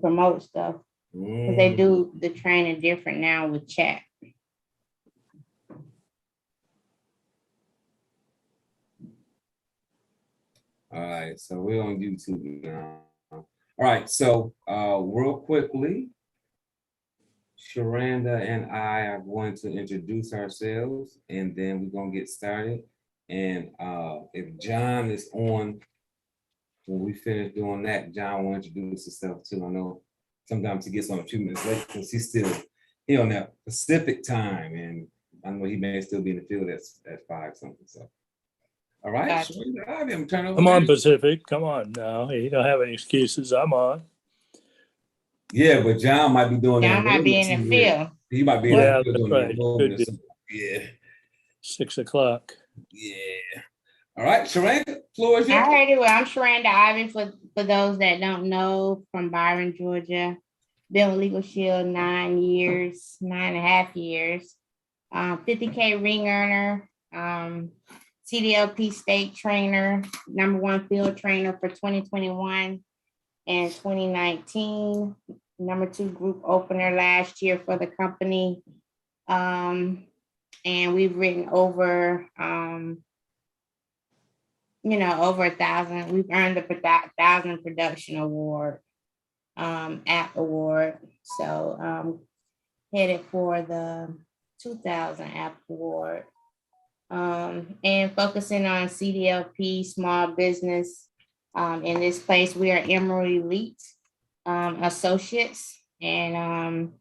promote stuff. Because they do the training different now with chat. All right, so we're on YouTube now. All right, so real quickly, Sharanda and I are going to introduce ourselves, and then we're gonna get started. And if John is on, when we finish doing that, John will introduce himself too. I know sometimes he gets on a few minutes late because he's still here on that Pacific time, and I know he may still be in the field at 5 something. So, all right, Gotcha. I'm on Pacific. Come on now, you don't have any excuses. I'm on. Yeah, but John might be doing John that. might be in the field. He might be in the field doing right. that. Yeah. 6 o'clock. Yeah. All right, Sharanda, floor is yours. All righty, well, I'm Sharanda Ivy for those that don't know, from Byron, Georgia. Been with Legal Shield 9 years, 9.5 years. 50K ring earner, CDLP state trainer, #1 field trainer for 2021 and 2019. #2 group opener last year for the company. And we've written over, over 1,000. We've earned the 1,000 production award, app award. So headed for the 2,000 app award. And focusing on CDLP, small business. In this place, we are Emerald Elite associates. And,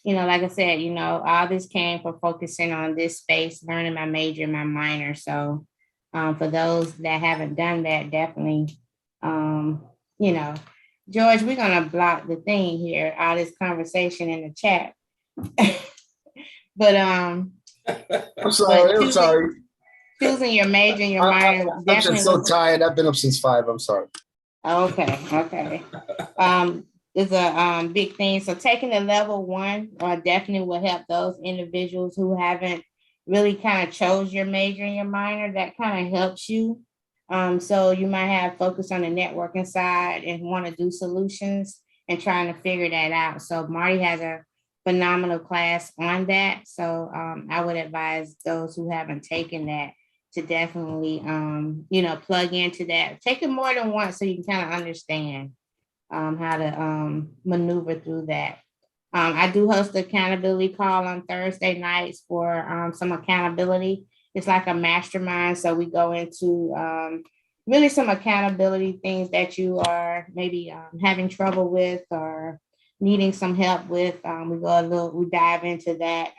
like I said, all this came from focusing on this space, learning my major and my minor. So for those that haven't done that, definitely, George, we're going to block the thing here, all this conversation in the chat. But I'm sorry. Choosing your major and your minor. I'm just so tired. I've been up since 5. I'm sorry. Okay. Is a big thing. So taking the level 1 definitely will help those individuals who haven't really kind of chose your major and your minor. That kind of helps you. So you might have focus on the networking side and want to do solutions and trying to figure that out. So Marty has a phenomenal class on that. So I would advise those who haven't taken that to definitely, plug into that. Take it more than once so you can kind of understand how to maneuver through that. I do host the accountability call on Thursday nights for some accountability. It's like a mastermind. So we go into really some accountability things that you are maybe having trouble with or needing some help with. We dive into that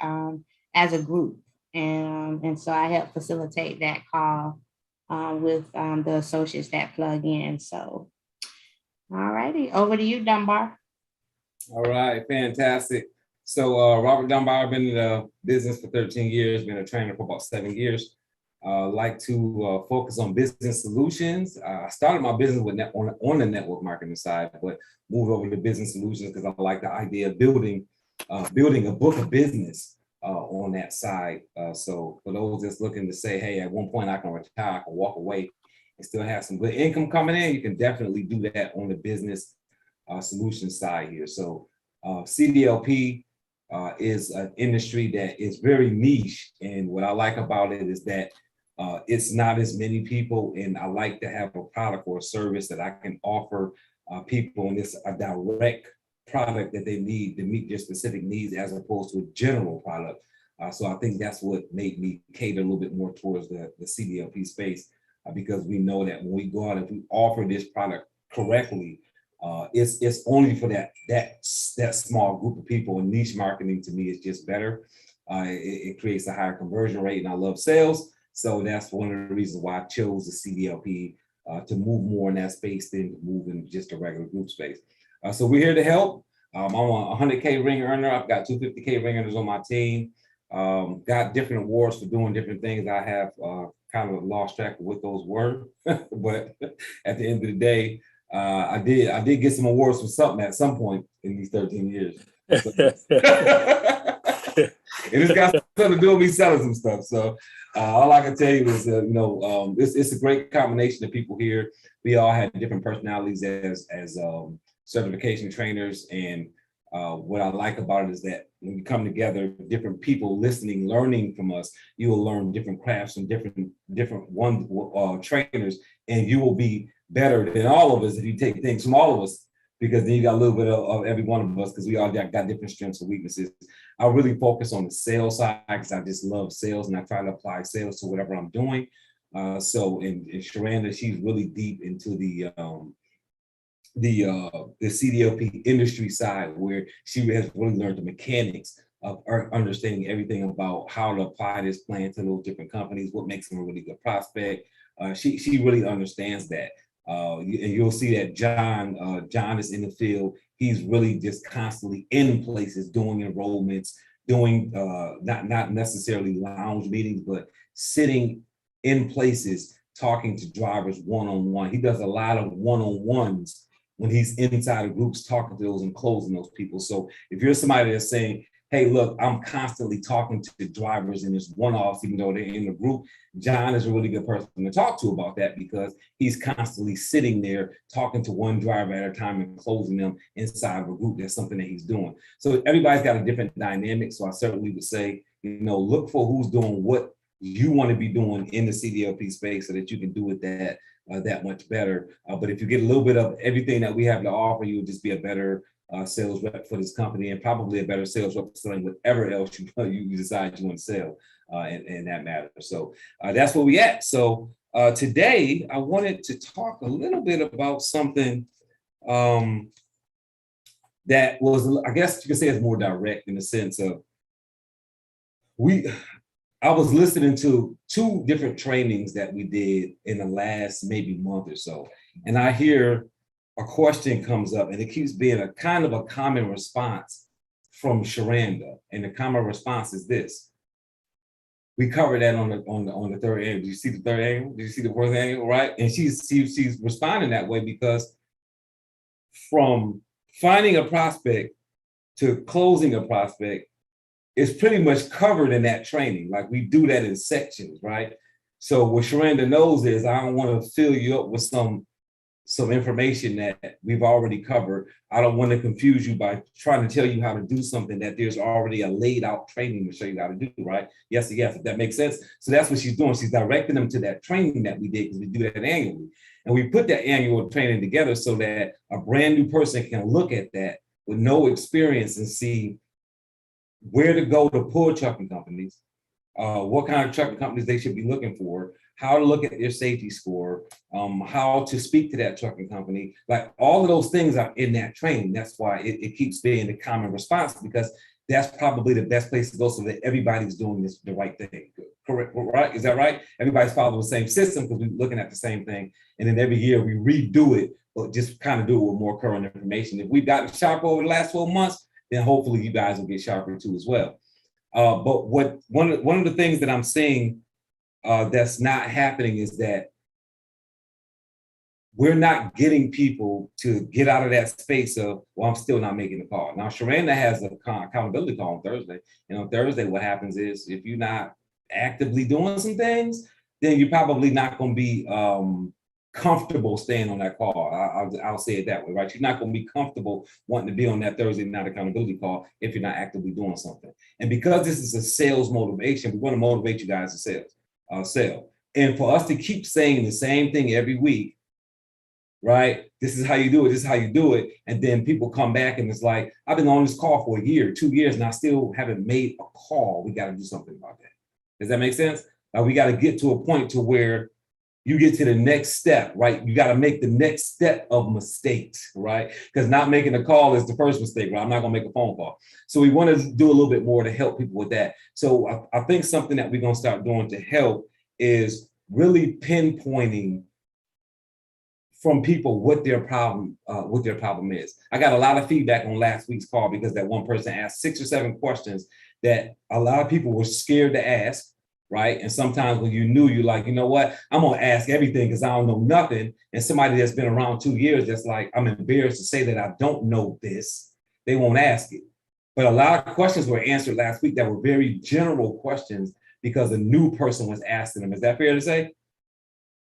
as a group. And so I help facilitate that call with the associates that plug in. So, all righty, over to you, Dunbar. All right, fantastic. So Robert Dunbar, I've been in the business for 13 years, been a trainer for about 7 years. Like to focus on business solutions. I started my business with on the network marketing side, but moved over to business solutions because I like the idea of building a book of business on that side. So for those that's looking to say, hey, at one point I can retire, I can walk away and still have some good income coming in, you can definitely do that on the business solution side here. So CDLP is an industry that is very niche. And what I like about it is that it's not as many people, and I like to have a product or a service that I can offer people, and it's a direct product that they need to meet their specific needs as opposed to a general product. So I think that's what made me cater a little bit more towards the CDLP space, because we know that when we go out and we offer this product correctly, it's only for that small group of people, and niche marketing to me is just better. It creates a higher conversion rate, and I love sales. So that's one of the reasons why I chose the CDLP to move more in that space than to move in just a regular group space. So we're here to help. I'm a 100K ring earner. I've got 250K ring earners on my team. Got different awards for doing different things. I have kind of lost track of what those were, but at the end of the day, I did get some awards for something at some point in these 13 years. So, and it's got something to do with me selling some stuff. So all I can tell you is, it's a great combination of people here. We all have different personalities as certification trainers. And what I like about it is that when we come together, different people listening, learning from us, you will learn different crafts from different trainers, and you will be better than all of us if you take things from all of us, because then you got a little bit of every one of us, because we all got different strengths and weaknesses. I really focus on the sales side because I just love sales, and I try to apply sales to whatever I'm doing. So in Sharanda, she's really deep into the CDLP industry side, where she has really learned the mechanics of understanding everything about how to apply this plan to those different companies, what makes them a really good prospect. She really understands that. And you'll see that John is in the field. He's really just constantly in places doing enrollments, doing not necessarily lounge meetings, but sitting in places talking to drivers one-on-one. He does a lot of one-on-ones when he's inside of groups, talking to those and closing those people. So if you're somebody that's saying, hey, look, I'm constantly talking to the drivers in this one-offs, even though they're in the group, John is a really good person to talk to about that, because he's constantly sitting there talking to one driver at a time and closing them inside of a group. That's something that he's doing. So everybody's got a different dynamic. So I certainly would say, look for who's doing what you want to be doing in the CDLP space, so that you can do it that much better. But if you get a little bit of everything that we have to offer, you'll just be a better sales rep for this company, and probably a better sales rep selling whatever else you decide you want to sell in that matter. So that's where we at. So today I wanted to talk a little bit about something that was, I guess you could say, it's more direct, in the sense of I was listening to 2 different trainings that we did in the last maybe month or so, and I hear a question comes up, and it keeps being a kind of a common response from Sharanda. And the common response is this: we covered that on the third angle. Did you see the third angle? Did you see the fourth angle? Right? And she's responding that way because from finding a prospect to closing a prospect is pretty much covered in that training. Like, we do that in sections, right? So what Sharanda knows is, I don't want to fill you up with some information that we've already covered. I don't want to confuse you by trying to tell you how to do something that there's already a laid out training to show you how to do, right? Yes, if that makes sense. So that's what she's doing. She's directing them to that training that we did, because we do that annually. And we put that annual training together so that a brand new person can look at that with no experience and see where to go to pull trucking companies, what kind of trucking companies they should be looking for, how to look at their safety score, how to speak to that trucking company. Like, all of those things are in that training. That's why it keeps being the common response, because that's probably the best place to go, so that everybody's doing the right thing. Correct, right? Is that right? Everybody's following the same system, because we're looking at the same thing. And then every year we redo it, but just kind of do it with more current information. If we've gotten sharper over the last 12 months, then hopefully you guys will get sharper too as well. But one of the things that I'm seeing that's not happening is that we're not getting people to get out of that space of, well, I'm still not making the call. Now, Sharanda has an accountability call on Thursday. And on Thursday, what happens is, if you're not actively doing some things, then you're probably not going to be comfortable staying on that call. I'll say it that way, right? You're not going to be comfortable wanting to be on that Thursday night accountability call if you're not actively doing something. And because this is a sales motivation, we want to motivate you guys to sell. And for us to keep saying the same thing every week, right? This is how you do it. This is how you do it. And then people come back and it's like, I've been on this call for a year, 2 years, and I still haven't made a call. We got to do something about that. Does that make sense? We got to get to a point to where you get to the next step, right? You got to make the next step of mistakes, right? Because not making a call is the first mistake, right? I'm not going to make a phone call. So we want to do a little bit more to help people with that. So I think something that we're going to start doing to help is really pinpointing from people what their problem is. I got a lot of feedback on last week's call, because that one person asked 6 or 7 questions that a lot of people were scared to ask, right? And sometimes when you're like, you know what, I'm gonna ask everything because I don't know nothing. And somebody that's been around 2 years, that's like, I'm embarrassed to say that I don't know this, they won't ask it. But a lot of questions were answered last week that were very general questions, because a new person was asking them. Is that fair to say?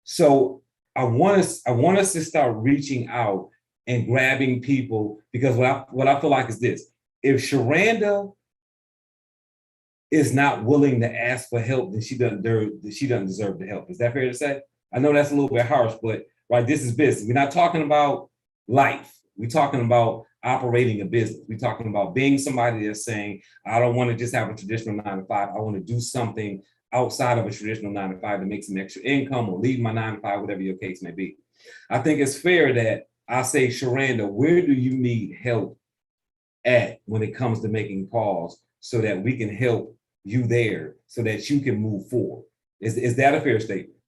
So I want us to start reaching out and grabbing people, because what I feel like is this: if Sharanda is not willing to ask for help, then she doesn't deserve the help. Is that fair to say? I know that's a little bit harsh, but right, this is business. We're not talking about life. We're talking about operating a business. We're talking about being somebody that's saying, I don't want to just have a traditional 9 to 5. I want to do something outside of a traditional 9 to 5 to make some extra income or leave my 9 to 5, whatever your case may be. I think it's fair that I say, Sharanda, where do you need help at when it comes to making calls so that we can help you there so that you can move forward? Is that a fair statement?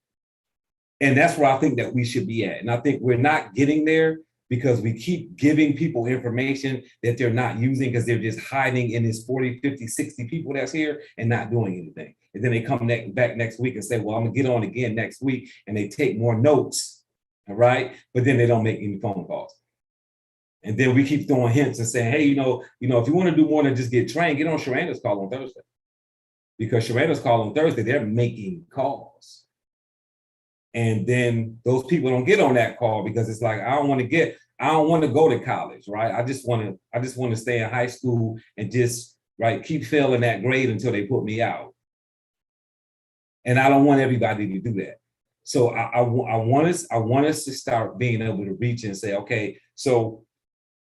And that's where I think that we should be at. And I think we're not getting there because we keep giving people information that they're not using because they're just hiding in this 40, 50, 60 people that's here and not doing anything. And then they come back next week and say, well, I'm gonna get on again next week. And they take more notes, all right? But then they don't make any phone calls. And then we keep throwing hints and saying, hey, you know, if you want to do more than just get trained, get on Sharanda's call on Thursday. Because Sharanda's call on Thursday, they're making calls. And then those people don't get on that call because it's like, I don't want to go to college, right? I just want to stay in high school and just, right, keep failing that grade until they put me out. And I don't want everybody to do that. So I want us to start being able to reach and say, okay, so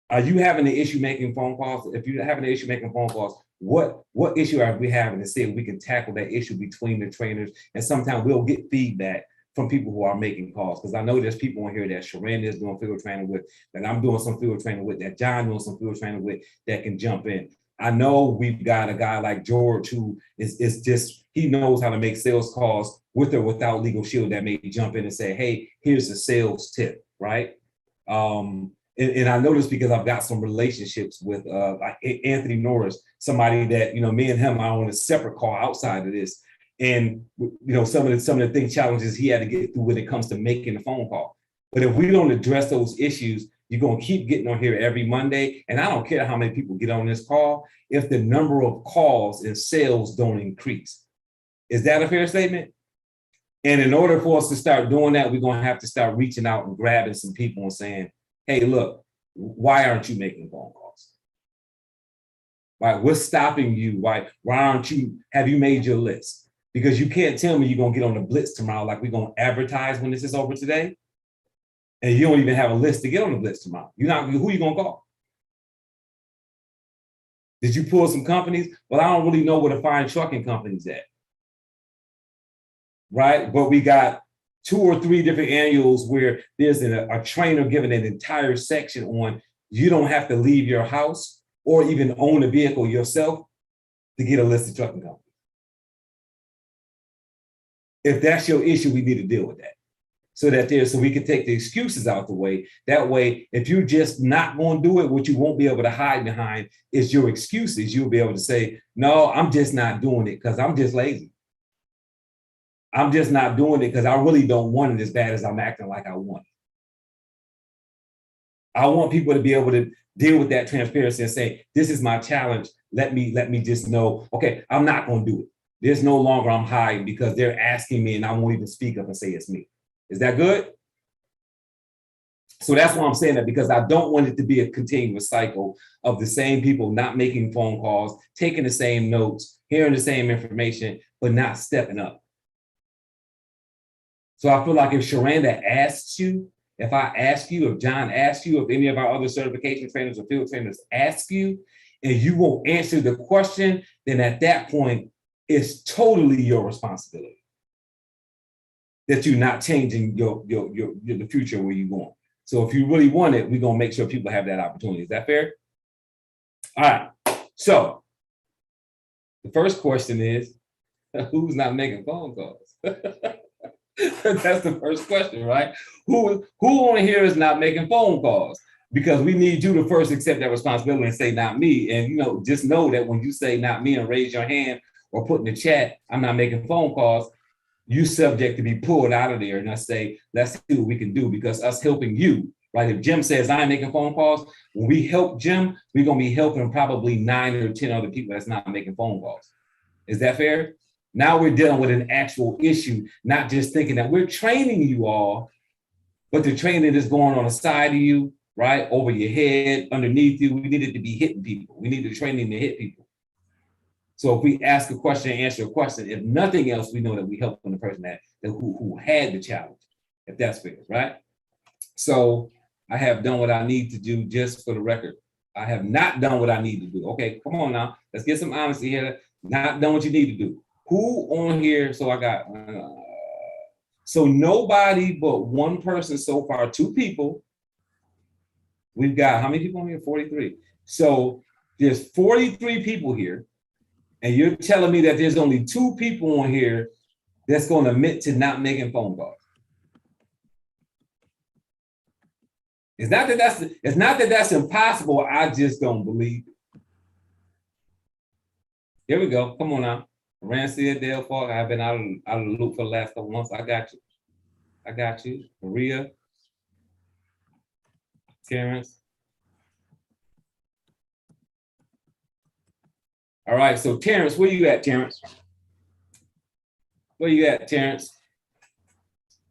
are you having an issue making phone calls? If you're having an issue making phone calls, what issue are we having, to see if we can tackle that issue between the trainers? And sometimes we'll get feedback from people who are making calls. Because I know there's people on here that Sharanda is doing field training with, that I'm doing some field training with, that John doing some field training with, that can jump in. I know we've got a guy like George who is just, he knows how to make sales calls with or without Legal Shield, that may jump in and say, hey, here's a sales tip, right? And I know this because I've got some relationships with like Anthony Norris, somebody that, me and him are on a separate call outside of this. And, some of the thing challenges he had to get through when it comes to making a phone call. But if we don't address those issues, you're going to keep getting on here every Monday. And I don't care how many people get on this call if the number of calls and sales don't increase. Is that a fair statement? And in order for us to start doing that, we're going to have to start reaching out and grabbing some people and saying, hey, look, why aren't you making phone calls? Right? What's stopping you? Why have you made your list? Because you can't tell me you're going to get on the blitz tomorrow like we're going to advertise when this is over today. And you don't even have a list to get on the blitz tomorrow. Who are you going to call? Did you pull some companies? Well, I don't really know where to find trucking companies at. Right? But we got 2 or 3 different annuals where there's a trainer giving an entire section on you don't have to leave your house or even own a vehicle yourself to get a list of trucking companies. If that's your issue, we need to deal with that. So we can take the excuses out the way. That way, if you're just not going to do it, what you won't be able to hide behind is your excuses. You'll be able to say, no, I'm just not doing it because I'm just lazy. I'm just not doing it because I really don't want it as bad as I'm acting like I want it. I want people to be able to deal with that transparency and say, this is my challenge. Let me just know, okay, I'm not going to do it. There's no longer I'm hiding because they're asking me and I won't even speak up and say it's me. Is that good? So that's why I'm saying that, because I don't want it to be a continuous cycle of the same people not making phone calls, taking the same notes, hearing the same information, but not stepping up. So I feel like if Sharanda asks you, if I ask you, if John asks you, if any of our other certification trainers or field trainers ask you, and you won't answer the question, then at that point, it's totally your responsibility that you're not changing the future where you're going. So if you really want it, we're gonna make sure people have that opportunity. Is that fair? All right. So the first question is, who's not making phone calls? That's the first question, right? Who on here is not making phone calls? Because we need you to first accept that responsibility and say, not me. And just know that when you say not me and raise your hand or put in the chat, I'm not making phone calls, you subject to be pulled out of there. And I say, let's see what we can do, because us helping you, right? If Jim says I'm making phone calls, when we help Jim, we're gonna be helping probably 9 or 10 other people that's not making phone calls. Is that fair? Now we're dealing with an actual issue, not just thinking that we're training you all, but the training is going on the side of you, right? Over your head, underneath you. We needed to be hitting people. We needed training to hit people. So if we ask a question and answer a question, if nothing else, we know that we helped the person who had the challenge, if that's fair, right? So I have done what I need to do, just for the record. I have not done what I need to do. Okay, come on now. Let's get some honesty here. Not done what you need to do. Who on here? So I got, so nobody but one person so far, 2 people. We've got, how many people on here? 43. So there's 43 people here. And you're telling me that there's only 2 people on here that's going to admit to not making phone calls. It's not that that's impossible. I just don't believe it. Here we go. Come on now. Rancia, Dale Falk. I've been out of the loop for the last couple months. I got you. I got you. Maria. Terrence. All right. So Terrence, where you at, Terrence? Where you at, Terrence?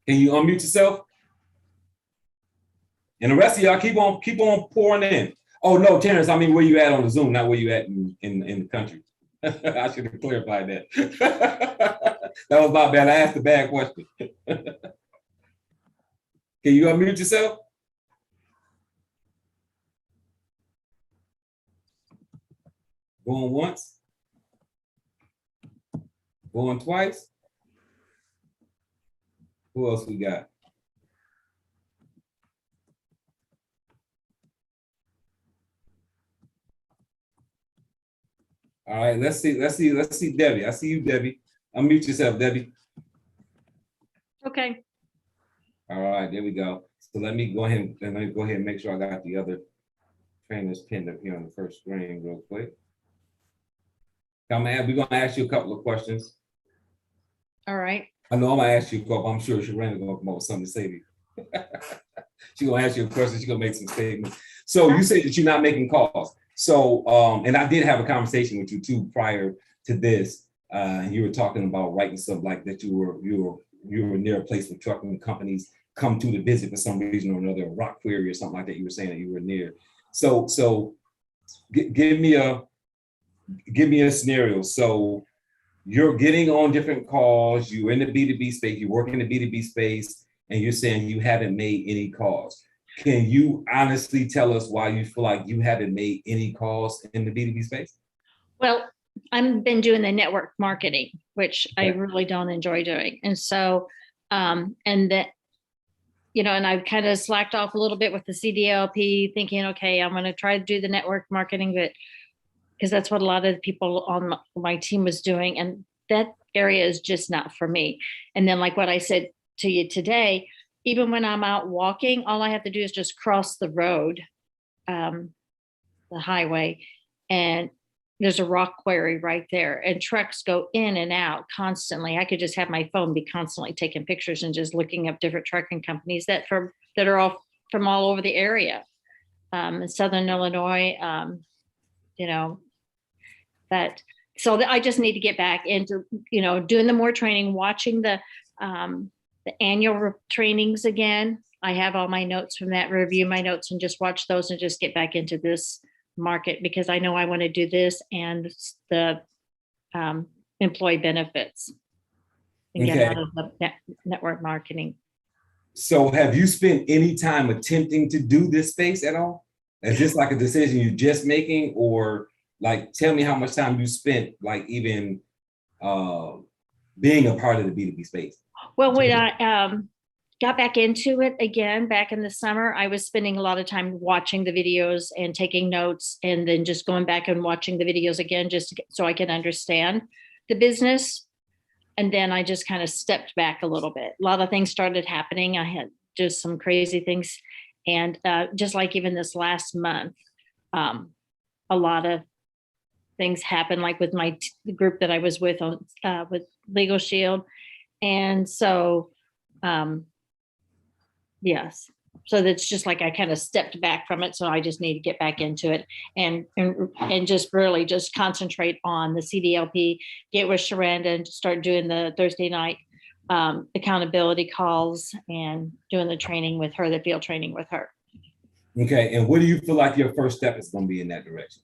Can you unmute yourself? And the rest of y'all keep on pouring in. Oh no, Terrence, I mean where you at on the Zoom, not where you at in the country. I should have clarified that. That was my bad. I asked a bad question. Can you unmute yourself? Going once. Going twice. Who else we got? All right, let's see, Debbie. I see you, Debbie. Unmute yourself, Debbie. Okay. All right, there we go. So let me go ahead and make sure I got the other trainers pinned up here on the first screen real quick. We're gonna ask you a couple of questions. All right. I know I'm gonna ask you a couple. I'm sure Sharonda's gonna come up with something to say to you. She's gonna ask you a question. She's gonna make some statements. So you said that you're not making calls. So, and I did have a conversation with you too prior to this. You were talking about writing stuff like that. You were near a place where trucking companies come to the visit for some reason or another, a rock quarry or something like that. You were saying that you were near. So give me a scenario. So you're getting on different calls. You're in the B2B space. You work in the B2B space, and you're saying you haven't made any calls. Can you honestly tell us why you feel like you haven't made any calls in the B2B space? Well, I've been doing the network marketing, which I Okay. really don't enjoy doing. And so, and that, and I've kind of slacked off a little bit with the CDLP, thinking, okay, I'm going to try to do the network marketing, but because that's what a lot of the people on my team was doing. And that area is just not for me. And then like what I said to you today, even when I'm out walking, all I have to do is just cross the road, the highway, and there's a rock quarry right there, and trucks go in and out constantly. I could just have my phone be constantly taking pictures and just looking up different trucking companies that are all from all over the area, in Southern Illinois, so I just need to get back into, doing the more training, watching the annual trainings again. I have all my notes from that, review my notes and just watch those and just get back into this market, because I know I want to do this and the employee benefits and get out of the network marketing. So have you spent any time attempting to do this space at all? Is this like a decision you're just making, or like, tell me how much time you spent, like even being a part of the B2B space? Well, when I got back into it again, back in the summer, I was spending a lot of time watching the videos and taking notes, and then just going back and watching the videos again, so I can understand the business. And then I just kind of stepped back a little bit. A lot of things started happening. I had just some crazy things. And just like even this last month, a lot of things happened, like with the group that I was with on with Legal Shield. And so, yes, so that's just like I kind of stepped back from it. So I just need to get back into it and just really just concentrate on the CDLP, get with Sharonda and start doing the Thursday night accountability calls and doing the training with her, the field training with her. Okay, and what do you feel like your first step is gonna be in that direction?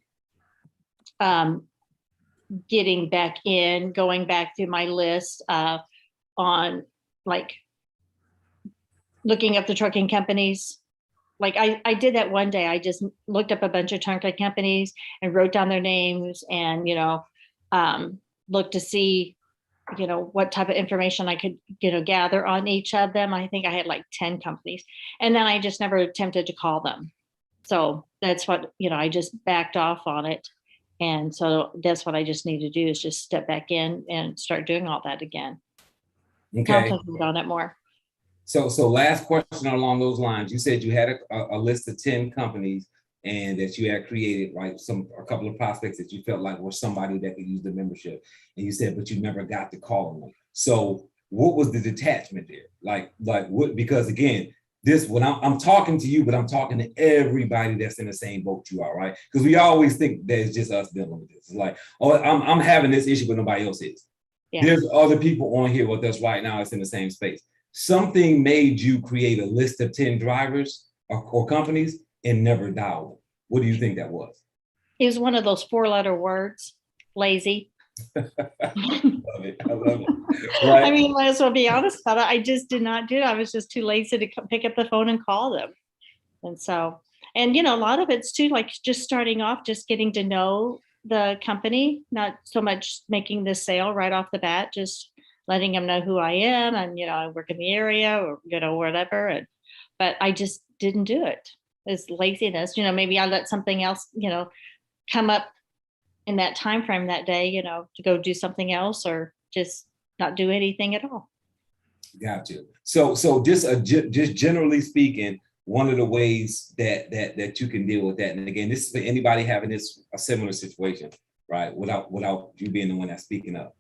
Getting back in, going back through my list on like looking up the trucking companies. Like I did that one day. I just looked up a bunch of trucking companies and wrote down their names and, looked to see, what type of information I could, gather on each of them. I think I had like 10 companies, and then I just never attempted to call them. So that's what, I just backed off on it. And so that's what I just need to do is just step back in and start doing all that again. Okay, Concentrate on it more. so last question along those lines. You said you had a list of 10 companies and that you had created like a couple of prospects that you felt like were somebody that could use the membership. And you said, but you never got to call them. So what was the detachment there? Like what, because again, when I'm talking to you, but I'm talking to everybody that's in the same boat you are, right? Because we always think that it's just us dealing with this. It's like, oh, I'm having this issue, but nobody else is. Yeah. There's other people on here with us right now that's in the same space. Something made you create a list of 10 drivers or companies and never dial them. What do you think that was? It was one of those 4-letter words, lazy. I love it. I love it. Right. I mean, might as well be honest about it. I just did not do it. I was just too lazy to pick up the phone and call them. And so, and a lot of it's too, like just starting off, just getting to know the company, not so much making the sale right off the bat, just letting them know who I am and, I work in the area or, whatever. But I just didn't do it. It's laziness. Maybe I let something else, come up in that time frame that day, to go do something else or just not do anything at all. Got you. So just generally speaking, one of the ways that you can deal with that, and again, this is for anybody having a similar situation, right? Without you being the one that's speaking up.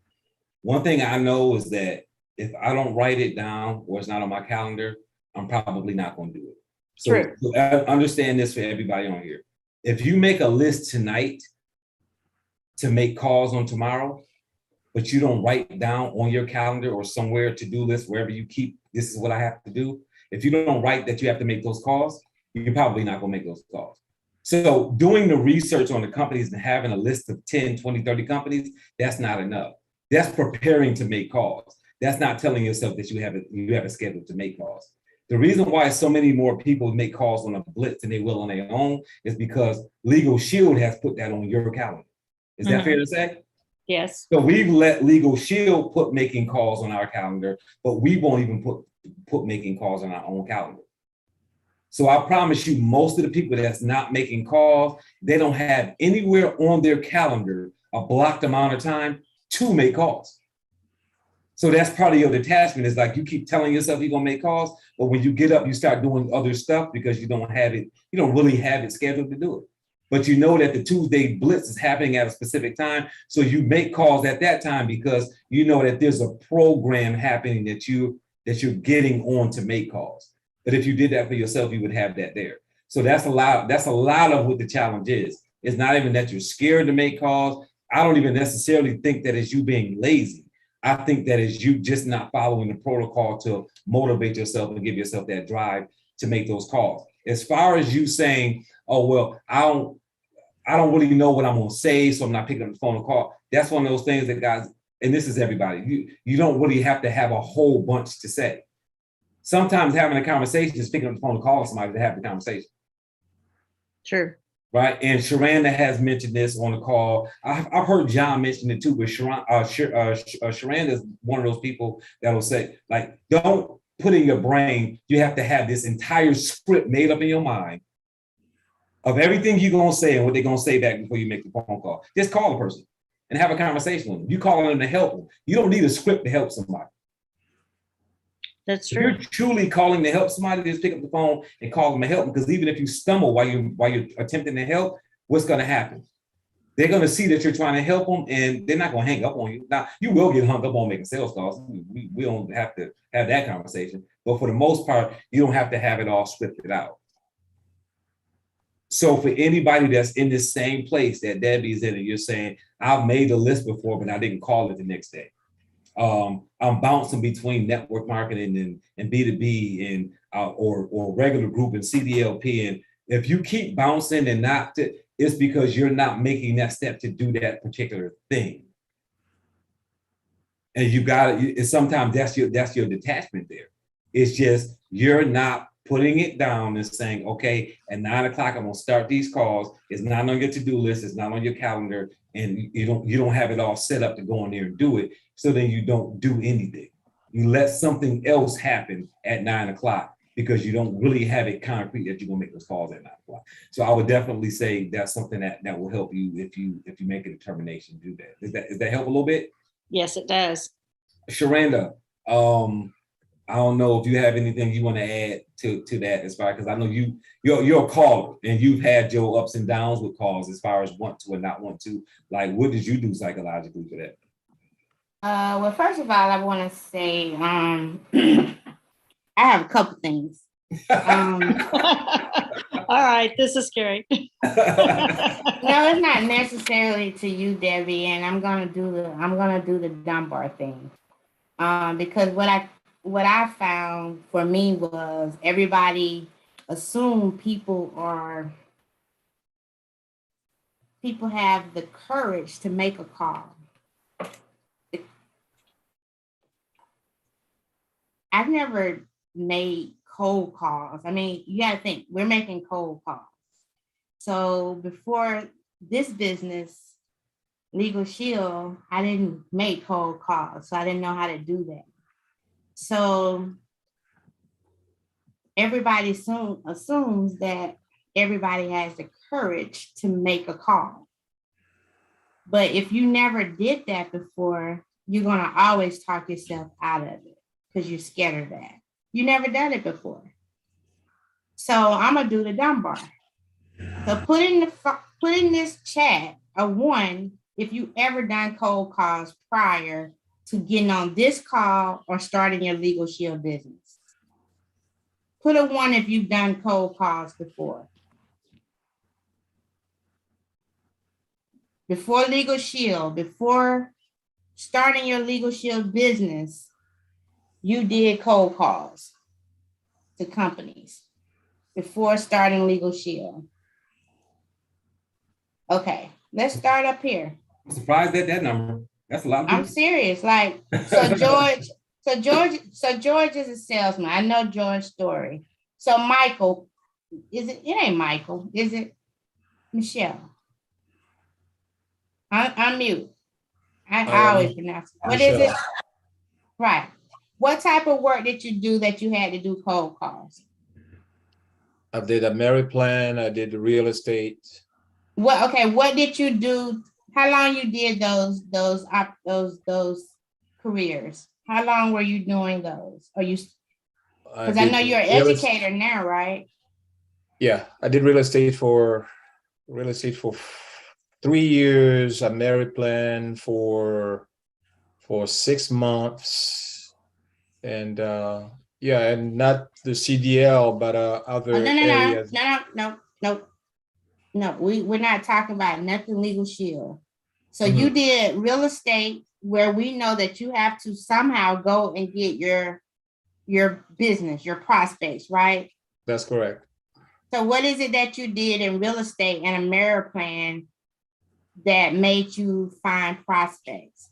One thing I know is that if I don't write it down or it's not on my calendar, I'm probably not going to do it. So understand this for everybody on here. If you make a list tonight to make calls on tomorrow, but you don't write down on your calendar or somewhere to-do list, wherever you keep, this is what I have to do. If you don't write that you have to make those calls, you're probably not gonna make those calls. So doing the research on the companies and having a list of 10, 20, 30 companies, that's not enough. That's preparing to make calls. That's not telling yourself that you have a schedule to make calls. The reason why so many more people make calls on a blitz than they will on their own is because Legal Shield has put that on your calendar. Is that fair to say? Yes. So we've let Legal Shield put making calls on our calendar, but we won't even put making calls on our own calendar. So I promise you, most of the people that's not making calls, they don't have anywhere on their calendar a blocked amount of time to make calls. So that's part of your detachment, is like you keep telling yourself you're gonna make calls, but when you get up, you start doing other stuff because you don't really have it scheduled to do it. But you know that the Tuesday blitz is happening at a specific time. So you make calls at that time because you know that there's a program happening that you're getting on to make calls. But if you did that for yourself, you would have that there. So that's a lot of what the challenge is. It's not even that you're scared to make calls. I don't even necessarily think that it's you being lazy. I think that is you just not following the protocol to motivate yourself and give yourself that drive to make those calls. As far as you saying, oh, well, I don't really know what I'm gonna say, so I'm not picking up the phone and call. That's one of those things that guys, and this is everybody, you don't really have to have a whole bunch to say. Sometimes having a conversation is picking up the phone and calling somebody to have the conversation. True. Right, and Sharanda has mentioned this on the call. I've heard John mention it too, but Sharanda is one of those people that will say, like, don't put in your brain, you have to have this entire script made up in your mind of everything you're gonna say and what they're gonna say back before you make the phone call. Just call the person and have a conversation with them. You calling them to help them. You don't need a script to help somebody. That's true. If you're truly calling to help somebody, just pick up the phone and call them to help them. Because even if you stumble while you're attempting to help, what's going to happen? They're going to see that you're trying to help them, and they're not going to hang up on you. Now, you will get hung up on making sales calls. We don't have to have that conversation. But for the most part, you don't have to have it all scripted out. So for anybody that's in this same place that Debbie's in, and you're saying, I've made a list before, but I didn't call it the next day. I'm bouncing between network marketing and B2B and or regular group and CDLP, and If you keep bouncing and not, it's because you're not making that step to do that particular thing. And you got it. Sometimes that's your detachment there. It's just you're not putting it down and saying, okay, at 9 o'clock, I'm gonna start these calls. It's not on your to-do list, it's not on your calendar, and you don't have it all set up to go in there and do it. So then you don't do anything. You let something else happen at 9 o'clock because you don't really have it concrete that you're gonna make those calls at 9 o'clock. So I would definitely say that's something that will help you if you make a determination to do that. Does that help a little bit? Yes, it does. Sharanda, I don't know if you have anything you want to add to that as far, because I know you're a caller and you've had your ups and downs with calls as far as want to and not want to. Like, what did you do psychologically for that? Well, first of all, I want to say I have a couple things. All right, this is scary. No, it's not necessarily to you, Debbie, and I'm gonna do the Dunbar thing. Because what I found for me was everybody assumed people have the courage to make a call. I've never made cold calls. I mean, you got to think, we're making cold calls. So before this business, Legal Shield, I didn't make cold calls, so I didn't know how to do that. So everybody assumes that everybody has the courage to make a call. But if you never did that before, you're going to always talk yourself out of it because you're scared of that. You never done it before. So I'm going to do the Dunbar. So put in this chat a 1 if you ever done cold calls prior to getting on this call or starting your Legal Shield business. Put a 1 if you've done cold calls before. Before Legal Shield, before starting your Legal Shield business, you did cold calls to companies before starting Legal Shield. Okay, let's start up here. I'm surprised at that number. That's a lot of people. I'm serious. Like, so George is a salesman. I know George's story. So Michael, it ain't Michael, is it? Michelle. I'm mute. I always pronounce it. What is it? Right. What type of work did you do that you had to do cold calls? I did a merit plan. I did the real estate. What did you do? How long you did those careers? How long were you doing those? Because I know you're an educator now, right? Yeah, I did real estate for 3 years, a merit plan for 6 months, and and not the CDL, but other areas. No, we're not talking about nothing Legal Shield. So you did real estate where we know that you have to somehow go and get your business, your prospects, right? That's correct. So what is it that you did in real estate and a merit plan that made you find prospects?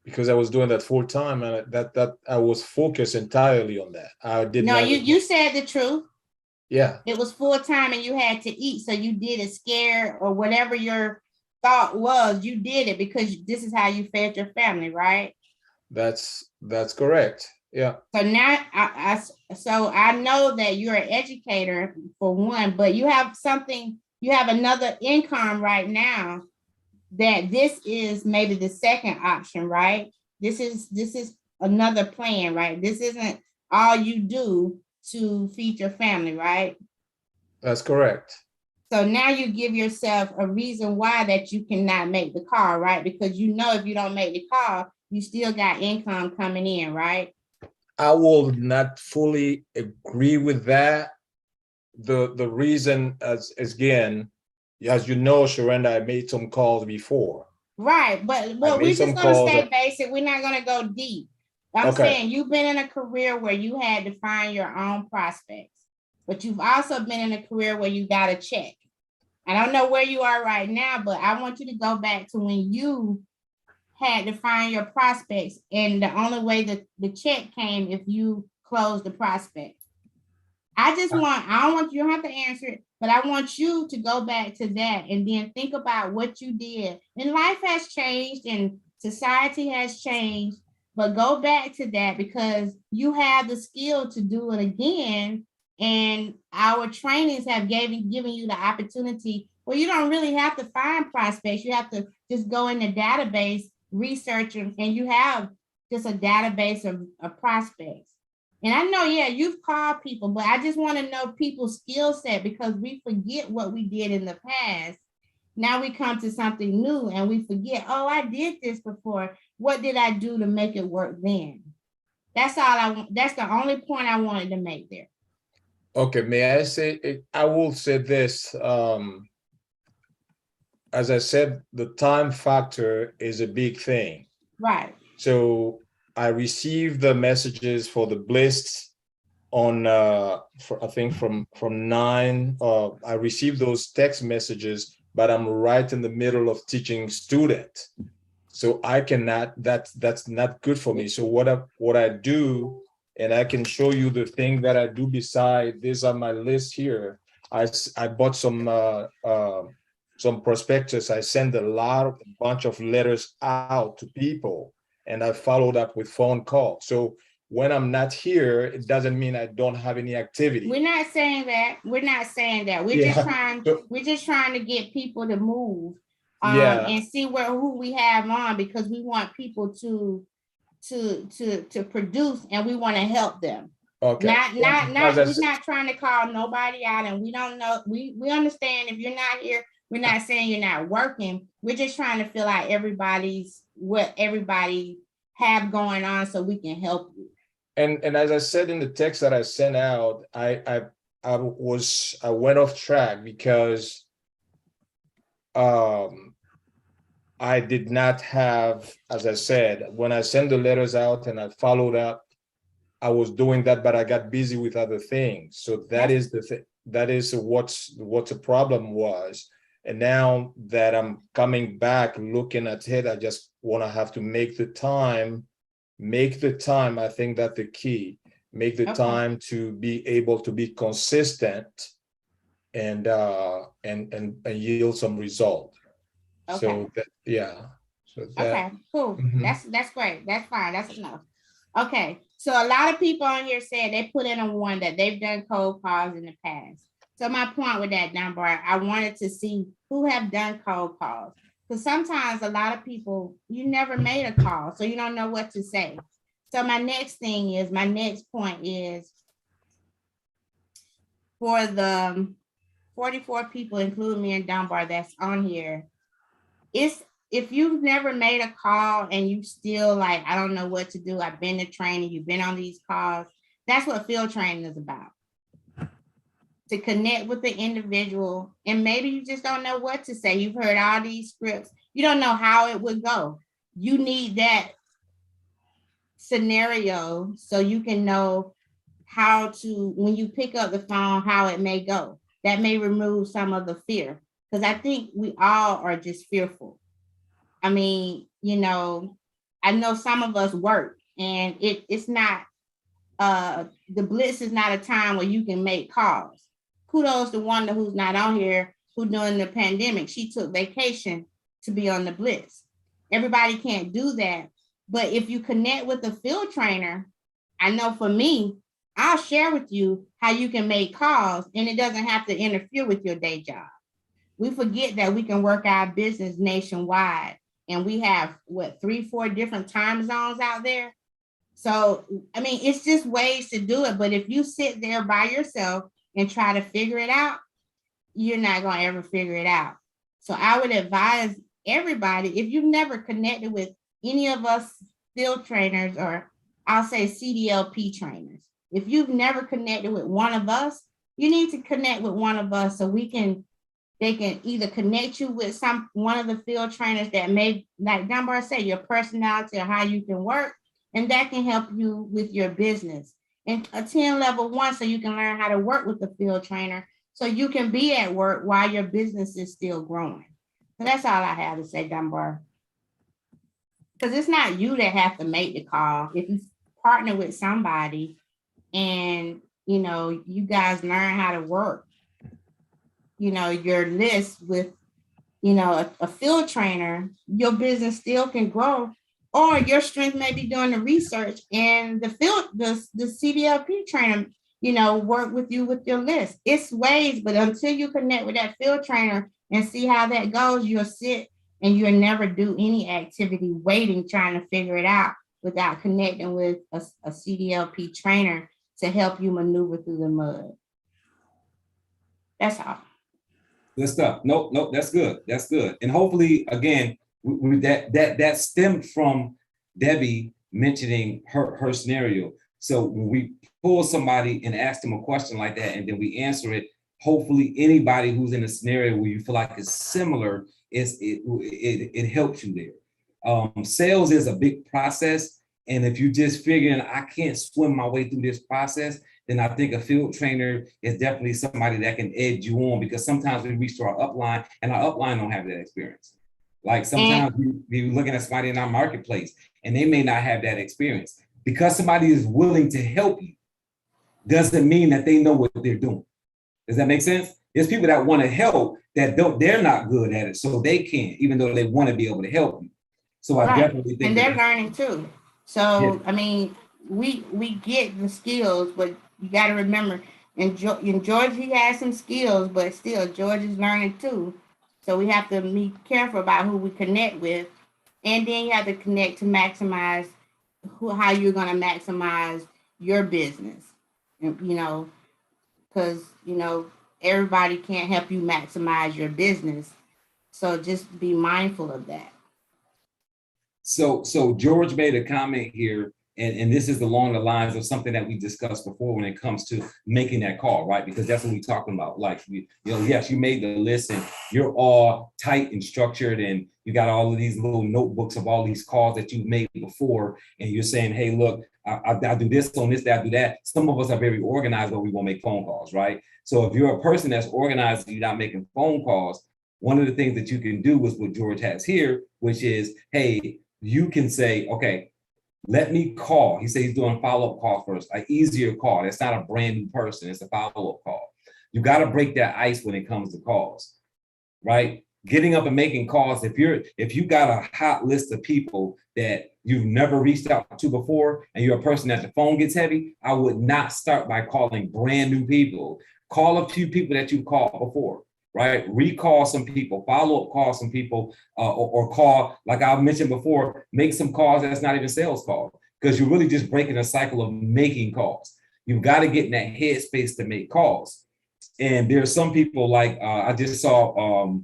Because I was doing that full time, and that I was focused entirely on that. I did No, not. you said the truth. Yeah. It was full time and you had to eat. So you did it scared or whatever your thought was, you did it because this is how you fed your family, right? That's correct. Yeah. So now I know that you're an educator for one, but you have another income right now that this is maybe the second option, right? This is another plan, right? This isn't all you do to feed your family, right? That's correct. So now you give yourself a reason why that you cannot make the call, right? Because you know if you don't make the call, you still got income coming in, right? I will not fully agree with that. The reason again, as you know, Sharanda, I made some calls before. Right, but we're just gonna stay basic. We're not gonna go deep. I'm saying you've been in a career where you had to find your own prospects. but you've also been in a career where you got a check. I don't know where you are right now, but I want you to go back to when you had to find your prospects, and the only way that the check came if you closed the prospect. I don't want you don't have to answer it, but I want you to go back to that and then think about what you did. And life has changed and society has changed, but go back to that because you have the skill to do it again. And our trainings have given you the opportunity where you don't really have to find prospects. You have to just go in the database, research them, and you have just a database of prospects. And I know, yeah, you've called people, but I just want to know people's skill set because we forget what we did in the past. Now we come to something new and we forget, oh, I did this before. What did I do to make it work then? That's all that's the only point I wanted to make there. Okay, may I say, I will say this, as I said, the time factor is a big thing. Right. So I received the messages for the Blitz on, I think from 9, I received those text messages, but I'm right in the middle of teaching students. So I cannot, that's not good for me. So what I do, and I can show you the thing that I do beside this on my list here. I bought some prospectus. I send a bunch of letters out to people, and I followed up with phone calls. So when I'm not here, it doesn't mean I don't have any activity. We're not saying that. We're not saying that. We're just trying to get people to move and see who we have on because we want people to produce and we want to help them. Okay. We're not trying to call nobody out, and we don't know. We understand if you're not here, we're not saying you're not working. We're just trying to fill out what everybody have going on so we can help you. And as I said in the text that I sent out, I went off track because I did not have, as I said, when I sent the letters out and I followed up, I was doing that, but I got busy with other things. So that is the thing. That is what the problem was. And now that I'm coming back, looking at it, I just want to have to make the time. I think that the key, make the time to be able to be consistent and yield some result. Okay. So that, yeah. So that, okay, cool. That's great. That's fine. That's enough. Okay. So a lot of people on here said they put in a one that they've done cold calls in the past. So my point with that, Dunbar, I wanted to see who have done cold calls. Because sometimes a lot of people, you never made a call, so you don't know what to say. So my next point is for the 44 people, including me and Dunbar, that's on here, if you've never made a call and you still like, I don't know what to do, I've been to training, you've been on these calls, that's what field training is about. To connect with the individual, and maybe you just don't know what to say. You've heard all these scripts. You don't know how it would go. You need that scenario so you can know how to, when you pick up the phone, how it may go. That may remove some of the fear, because I think we all are just fearful. I mean, I know some of us work, and it's not, the Blitz is not a time where you can make calls. Kudos to Wanda, who's not on here, who during the pandemic, she took vacation to be on the Blitz. Everybody can't do that. But if you connect with a field trainer, I know for me, I'll share with you how you can make calls and it doesn't have to interfere with your day job. We forget that we can work our business nationwide, and we have 3-4 different time zones out there. So, I mean, it's just ways to do it. But if you sit there by yourself and try to figure it out, you're not going to ever figure it out. So I would advise everybody, if you've never connected with any of us field trainers, or I'll say CDLP trainers, if you've never connected with one of us, you need to connect with one of us so they can either connect you with one of the field trainers that may, like Dunbar said, your personality or how you can work, and that can help you with your business. and attend level 1 so you can learn how to work with the field trainer so you can be at work while your business is still growing. So that's all I have to say, Dunbar. Because it's not you that have to make the call. If you partner with somebody and, you know, you guys learn how to work, you know, your list with, you know, a field trainer, your business still can grow, or your strength may be doing the research and the CDLP trainer, you know, work with you with your list. It's ways, but until you connect with that field trainer and see how that goes, you'll sit and you'll never do any activity waiting, trying to figure it out without connecting with a CDLP trainer to help you maneuver through the mud. That's all. Good stuff. Nope, that's good. That's good. And hopefully, again, that stemmed from Debbie mentioning her scenario. So when we pull somebody and ask them a question like that, and then we answer it, hopefully anybody who's in a scenario where you feel like it's similar, it helps you there. Sales is a big process. And if you just figuring, I can't swim my way through this process, then I think a field trainer is definitely somebody that can edge you on, because sometimes we reach to our upline and our upline don't have that experience. Like sometimes we're looking at somebody in our marketplace and they may not have that experience. Because somebody is willing to help you doesn't mean that they know what they're doing. Does that make sense? There's people that want to help that they're not good at it, so they can't, even though they want to be able to help you. So I definitely think, and they're learning too. So yeah. I mean, we get the skills, but you got to remember, in George, he has some skills, but still George is learning too. So we have to be careful about who we connect with, and then you have to connect to maximize how you're going to maximize your business. And, you know, because you know everybody can't help you maximize your business. So just be mindful of that. So George made a comment here, and this is along the lines of something that we discussed before when it comes to making that call, right? Because that's what we're talking about. Like, you know, yes, you made the list and you're all tight and structured, and you got all of these little notebooks of all these calls that you've made before, and you're saying, hey, look, I do this on this day, I do that. Some of us are very organized, but we won't make phone calls, right? So if you're a person that's organized and you're not making phone calls, one of the things that you can do is what George has here, which is, hey, you can say, okay, let me call. He said he's doing a follow-up call first, an easier call. That's not a brand new person. It's a follow-up call. You got to break that ice when it comes to calls, right? Getting up and making calls. If you got a hot list of people that you've never reached out to before, and you're a person that the phone gets heavy, I would not start by calling brand new people. Call a few people that you've called before. Right? Recall some people, follow up call some people, or call, like I mentioned before, make some calls that's not even sales calls, because you're really just breaking a cycle of making calls. You've got to get in that headspace to make calls. And there's some people like I just saw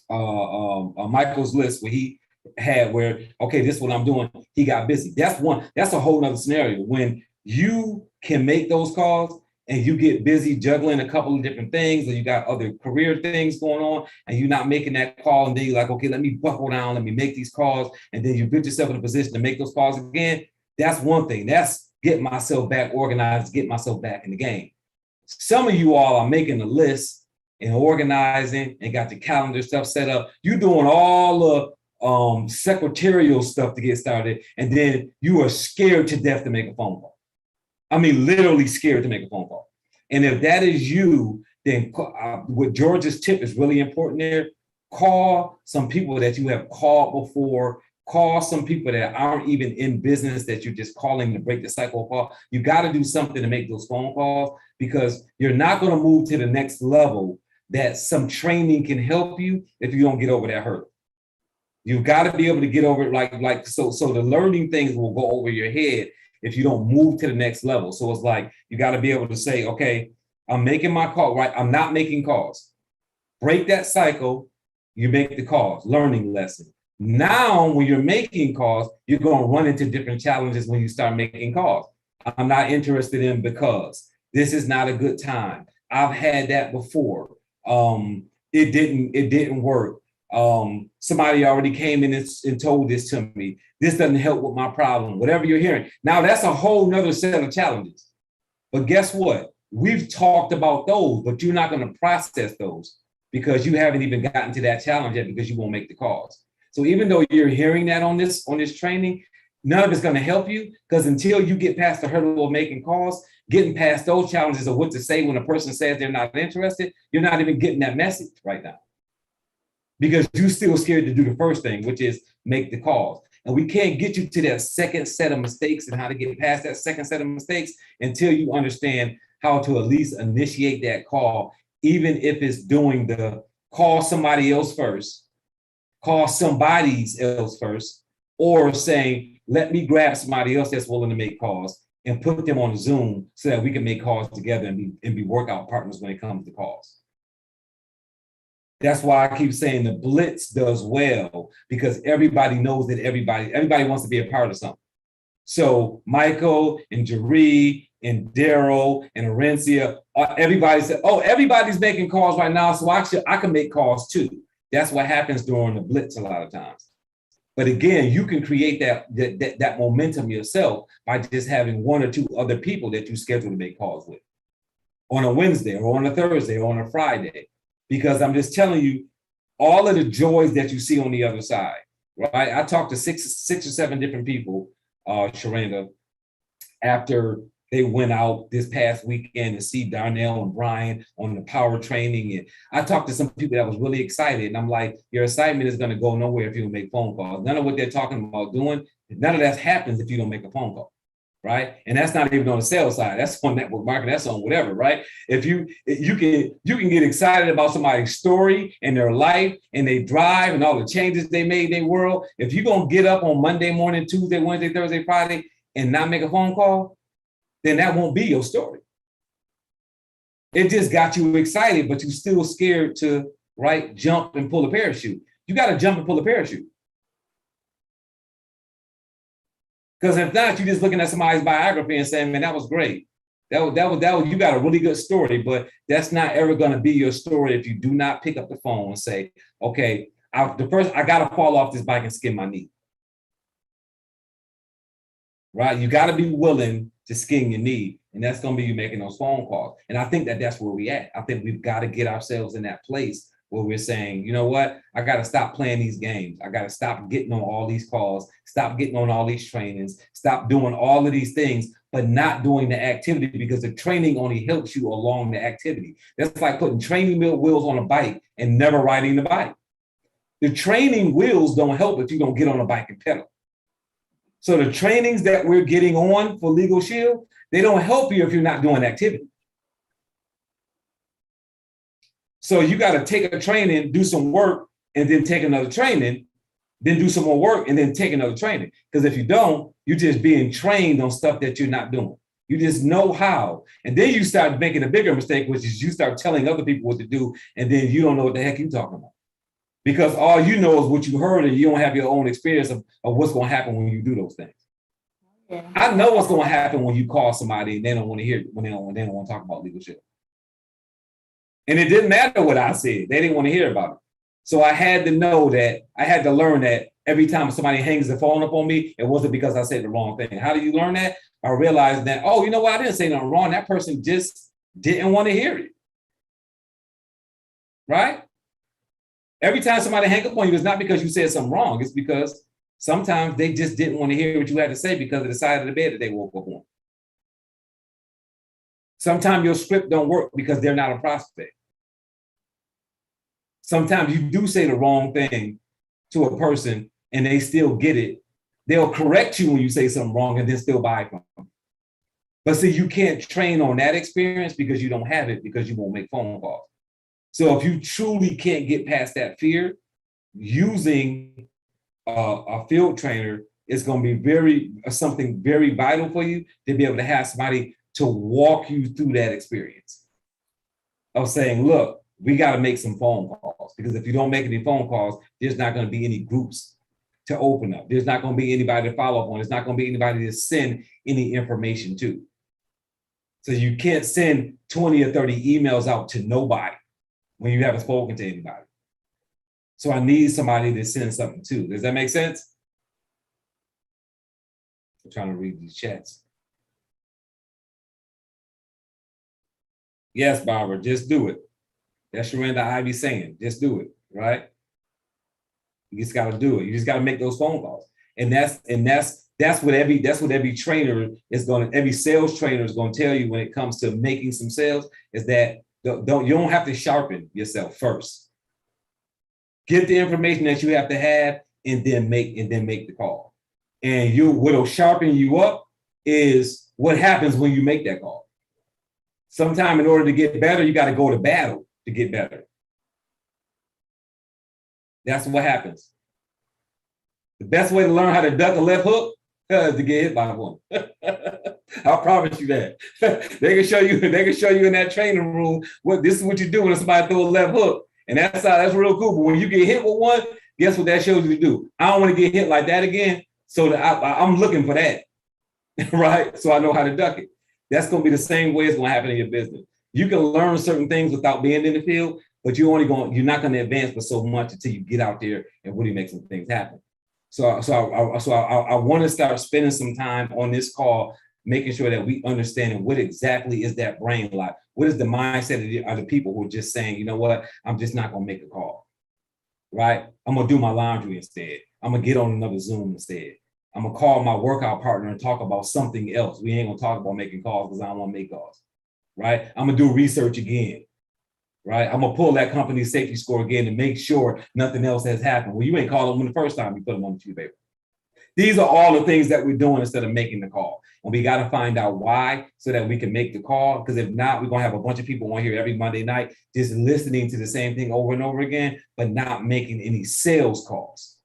Michael's list where he had okay, this is what I'm doing. He got busy. That's a whole nother scenario. When you can make those calls, and you get busy juggling a couple of different things, or you got other career things going on, and you're not making that call, and then you're like, okay, let me buckle down, let me make these calls, and then you put yourself in a position to make those calls again. That's one thing. That's get myself back organized, get myself back in the game. Some of you all are making a list and organizing and got the calendar stuff set up. You're doing all the secretarial stuff to get started, and then you are scared to death to make a phone call. I mean, literally scared to make a phone call. And if that is you, then what George's tip is really important there. Call some people that you have called before. Call some people that aren't even in business that you're just calling to break the cycle of call. You got to do something to make those phone calls, because you're not going to move to the next level that some training can help you if you don't get over that hurdle. You've got to be able to get over it so the learning things will go over your head if you don't move to the next level. So it's like, you got to be able to say, okay, I'm making my call, right? I'm not making calls. Break that cycle, you make the calls, learning lesson. Now, when you're making calls, you're going to run into different challenges when you start making calls. I'm not interested in because this is not a good time. I've had that before. It didn't work. Somebody already came in and told this to me. This doesn't help with my problem, whatever you're hearing. Now that's a whole nother set of challenges. But guess what? We've talked about those, but you're not going to process those because you haven't even gotten to that challenge yet because you won't make the calls. So even though you're hearing that on this training, none of it's going to help you because until you get past the hurdle of making calls, getting past those challenges of what to say when a person says they're not interested, you're not even getting that message right now because you're still scared to do the first thing, which is make the calls. And we can't get you to that second set of mistakes and how to get past that second set of mistakes until you understand how to at least initiate that call, even if it's doing the call somebody else first, call somebody else first, or saying, let me grab somebody else that's willing to make calls and put them on Zoom so that we can make calls together and be workout partners when it comes to calls. That's why I keep saying the blitz does well because everybody knows that everybody wants to be a part of something. So Michael and Jeree and Daryl and Orencia, everybody said, oh, everybody's making calls right now, so I can make calls too. That's what happens during the blitz a lot of times. But again, you can create that momentum yourself by just having one or two other people that you schedule to make calls with on a Wednesday or on a Thursday or on a Friday. Because I'm just telling you, all of the joys that you see on the other side, right? I talked to six or seven different people, Sharanda, after they went out this past weekend to see Darnell and Brian on the power training. And I talked to some people that was really excited. And I'm like, your excitement is going to go nowhere if you don't make phone calls. None of what they're talking about doing, none of that happens if you don't make a phone call. Right. And that's not even on the sales side. That's on network marketing. That's on whatever. Right. If you can get excited about somebody's story and their life and they drive and all the changes they made in their world. If you're going to get up on Monday morning, Tuesday, Wednesday, Thursday, Friday and not make a phone call, then that won't be your story. It just got you excited, but you're still scared to jump and pull a parachute. You got to jump and pull a parachute. Because if not, you're just looking at somebody's biography and saying, man, that was great. That was, you got a really good story, but that's not ever going to be your story if you do not pick up the phone and say, okay, I got to fall off this bike and skin my knee. Right? You got to be willing to skin your knee. And that's going to be you making those phone calls. And I think that's where we at. I think we've got to get ourselves in that place where we're saying, you know what, I got to stop playing these games. I got to stop getting on all these calls, stop getting on all these trainings, stop doing all of these things, but not doing the activity because the training only helps you along the activity. That's like putting training wheels on a bike and never riding the bike. The training wheels don't help if you don't get on a bike and pedal. So the trainings that we're getting on for Legal Shield, they don't help you if you're not doing activity. So you got to take a training, do some work, and then take another training, then do some more work, and then take another training. Because if you don't, you're just being trained on stuff that you're not doing. You just know how. And then you start making a bigger mistake, which is you start telling other people what to do, and then you don't know what the heck you're talking about. Because all you know is what you heard, and you don't have your own experience of what's going to happen when you do those things. Yeah. I know what's going to happen when you call somebody and they don't want to hear it, when they don't want to talk about Legal Shield. And it didn't matter what I said. They didn't want to hear about it. So I had to know that, I had to learn that every time somebody hangs the phone up on me, it wasn't because I said the wrong thing. How do you learn that? I realized that, oh, you know what? I didn't say nothing wrong. That person just didn't want to hear it. Right? Every time somebody hang up on you, it's not because you said something wrong. It's because sometimes they just didn't want to hear what you had to say because of the side of the bed that they woke up on. Sometimes your script don't work because they're not a prospect. Sometimes you do say the wrong thing to a person and they still get it. They'll correct you when you say something wrong and then still buy from them. But see, you can't train on that experience because you don't have it because you won't make phone calls. So if you truly can't get past that fear, using a field trainer is going to be something very vital for you to be able to have somebody to walk you through that experience of saying, look, we got to make some phone calls because if you don't make any phone calls, there's not going to be any groups to open up. There's not going to be anybody to follow up on. There's not going to be anybody to send any information to. So you can't send 20 or 30 emails out to nobody when you haven't spoken to anybody. So I need somebody to send something to. Does that make sense? I'm trying to read these chats. Yes, Barbara, just do it. That's Sharonda Ivy saying, just do it, right? You just gotta do it. You just gotta make those phone calls. And that's what every trainer is going to, every sales trainer is going to tell you when it comes to making some sales, is that you don't have to sharpen yourself first. Get the information that you have to have and then make the call. And what'll sharpen you up is what happens when you make that call. Sometime in order to get better, you got to go to battle to get better. That's what happens. The best way to learn how to duck a left hook is to get hit by one. I promise you that. They can show you in that training room this is what you do when somebody throw a left hook. And that's real cool. But when you get hit with one, guess what that shows you to do? I don't want to get hit like that again. So I'm looking for that. Right? So I know how to duck it. That's going to be the same way it's going to happen in your business. You can learn certain things without being in the field, but you're not going to advance for so much until you get out there and really make some things happen. So I want to start spending some time on this call, making sure that we understand what exactly is that brain lock. What is the mindset of the people who are just saying, you know what, I'm just not going to make a call, right? I'm going to do my laundry instead. I'm going to get on another Zoom instead. I'm going to call my workout partner and talk about something else. We ain't going to talk about making calls because I don't want to make calls, right? I'm going to do research again. Right, I'm gonna pull that company's safety score again to make sure nothing else has happened. Well, you ain't called them the first time you put them on the sheet of paper. These are all the things that we're doing instead of making the call. And we got to find out why so that we can make the call. Because if not, we're gonna have a bunch of people on here every Monday night just listening to the same thing over and over again, but not making any sales calls.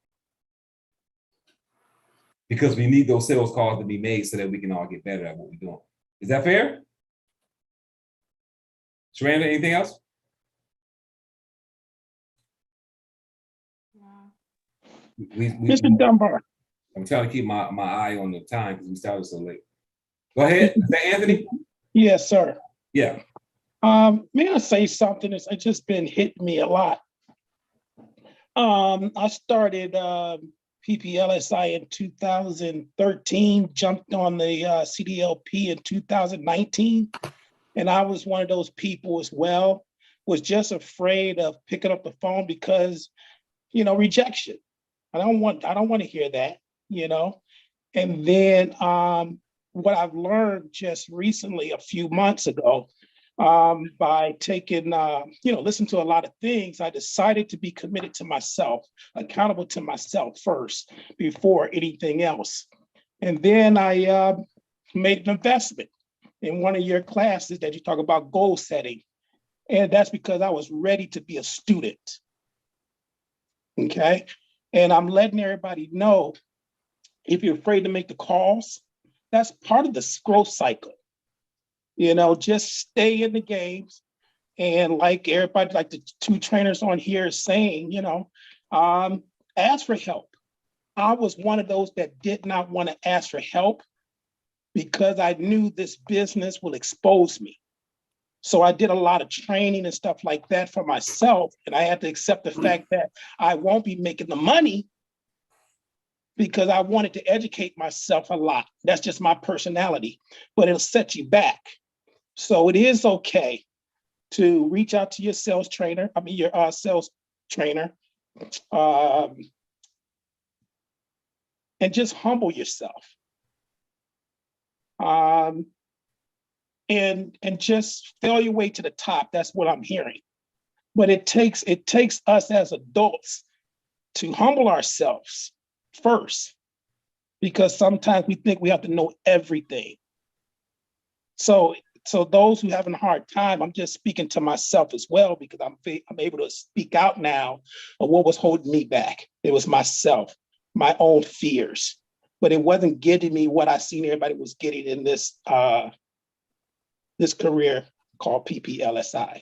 Because we need those sales calls to be made so that we can all get better at what we're doing. Is that fair? Sharonda, anything else? Mr. Dunbar. I'm trying to keep my eye on the time because we started so late. Go ahead. Is that Anthony? Yes, sir. Yeah. May I say something? It's just been hitting me a lot. I started PPLSI in 2013, jumped on the CDLP in 2019, and I was one of those people as well. Was just afraid of picking up the phone because, rejection. I don't want to hear that, And then what I've learned just recently, a few months ago, by taking, listen to a lot of things, I decided to be committed to myself, accountable to myself first before anything else. And then I made an investment in one of your classes that you talk about goal setting. And that's because I was ready to be a student. Okay. And I'm letting everybody know, if you're afraid to make the calls, that's part of the growth cycle. Just stay in the games. And like everybody, like the two trainers on here is saying, ask for help. I was one of those that did not want to ask for help because I knew this business will expose me. So I did a lot of training and stuff like that for myself. And I had to accept the fact that I won't be making the money because I wanted to educate myself a lot. That's just my personality, but it'll set you back. So it is okay to reach out to your sales trainer, and just humble yourself. And just fail your way to the top. That's what I'm hearing. But it takes us as adults to humble ourselves first, because sometimes we think we have to know everything. So those who having a hard time, I'm just speaking to myself as well, because I'm able to speak out now of what was holding me back. It was myself, my own fears, but it wasn't getting me what I seen everybody was getting in this career called PPLSI.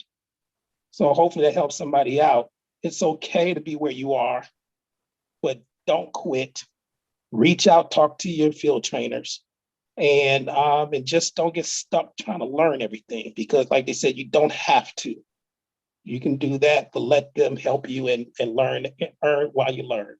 So hopefully that helps somebody out. It's okay to be where you are, but don't quit. Reach out, talk to your field trainers, and just don't get stuck trying to learn everything, because like they said, you don't have to. You can do that, but let them help you and learn and earn while you learn.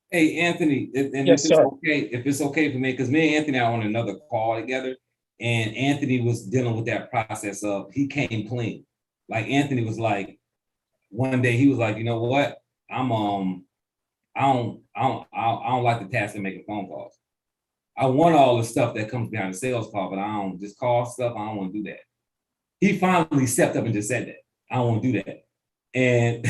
Hey, Anthony, and Yes, if sir. it's okay for me, because me and Anthony are on another call together, And Anthony was dealing with that process of he came clean. Like Anthony was like, one day he was like, you know what? I don't like the task of making phone calls. I want all the stuff that comes behind the sales call, but I don't just call stuff. I don't want to do that. He finally stepped up and just said that. I don't want to do that. And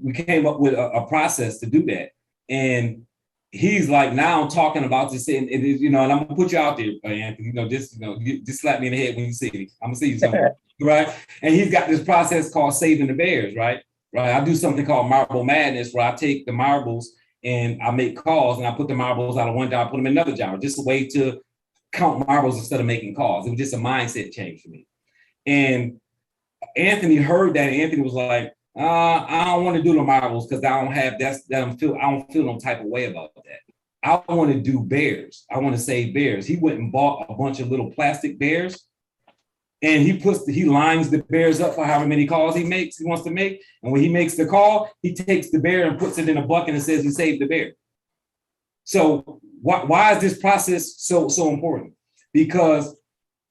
we came up with a process to do that. And he's like, now I'm talking about this, and and I'm gonna put you out there, Anthony. Just slap me in the head when you see me. I'm gonna see you somewhere, right? And he's got this process called saving the bears, right? Right. I do something called marble madness, where I take the marbles and I make calls, and I put the marbles out of one jar, put them in another jar, just a way to count marbles instead of making calls. It was just a mindset change for me. And Anthony heard that, and Anthony was like, I don't want to do the marbles because I don't feel no type of way about that. I want to do bears. I want to save bears. He went and bought a bunch of little plastic bears, and he lines the bears up for however many calls he wants to make. And when he makes the call, he takes the bear and puts it in a bucket and says he saved the bear. So why is this process so important? Because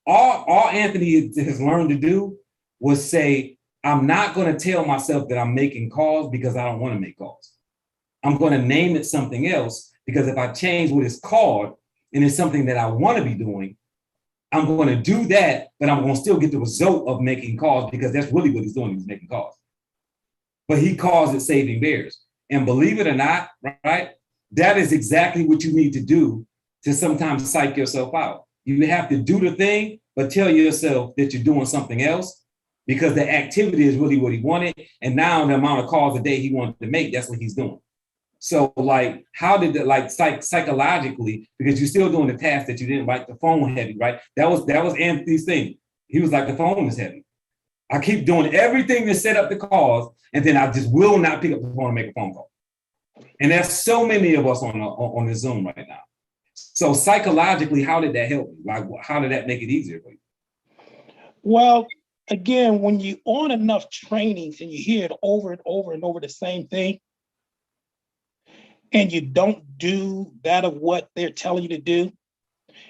all Anthony has learned to do was say, I'm not going to tell myself that I'm making calls because I don't want to make calls. I'm going to name it something else, because if I change what it's called and it's something that I want to be doing, I'm going to do that, but I'm going to still get the result of making calls, because that's really what he's doing. He's making calls. But he calls it saving bears. And believe it or not, right, that is exactly what you need to do to sometimes psych yourself out. You have to do the thing, but tell yourself that you're doing something else, because the activity is really what he wanted. And now the amount of calls a day he wanted to make, that's what he's doing. So like, how did that, psychologically, because you're still doing the task that you didn't like, the phone heavy, right? That was Anthony's thing. He was like, the phone is heavy. I keep doing everything to set up the calls, and then I just will not pick up the phone and make a phone call. And there's so many of us on the Zoom right now. So psychologically, how did that help you? Like, how did that make it easier for you? Well, again, when you on enough trainings and you hear it over and over and over the same thing, and you don't do that of what they're telling you to do,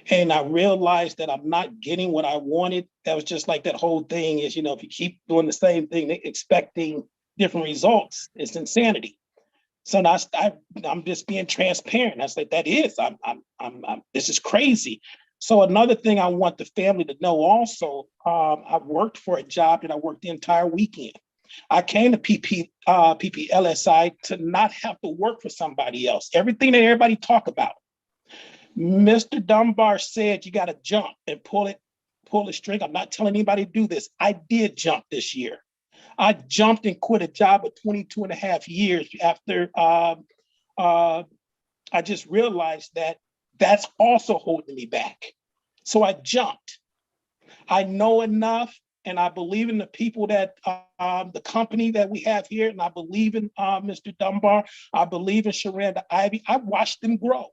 and I realized that I'm not getting what I wanted. That was just like that whole thing is, if you keep doing the same thing, expecting different results, it's insanity. So now I'm just being transparent. I said, this is crazy. So another thing I want the family to know also, I worked for a job that I worked the entire weekend. I came to PPLSI to not have to work for somebody else. Everything that everybody talk about. Mr. Dunbar said you got to jump and pull the string. I'm not telling anybody to do this. I did jump this year. I jumped and quit a job of 22 and a half years after I just realized that that's also holding me back. So I jumped. I know enough, and I believe in the people that the company that we have here, and I believe in Mr. Dunbar. I believe in Sharanda Ivy. I watched them grow.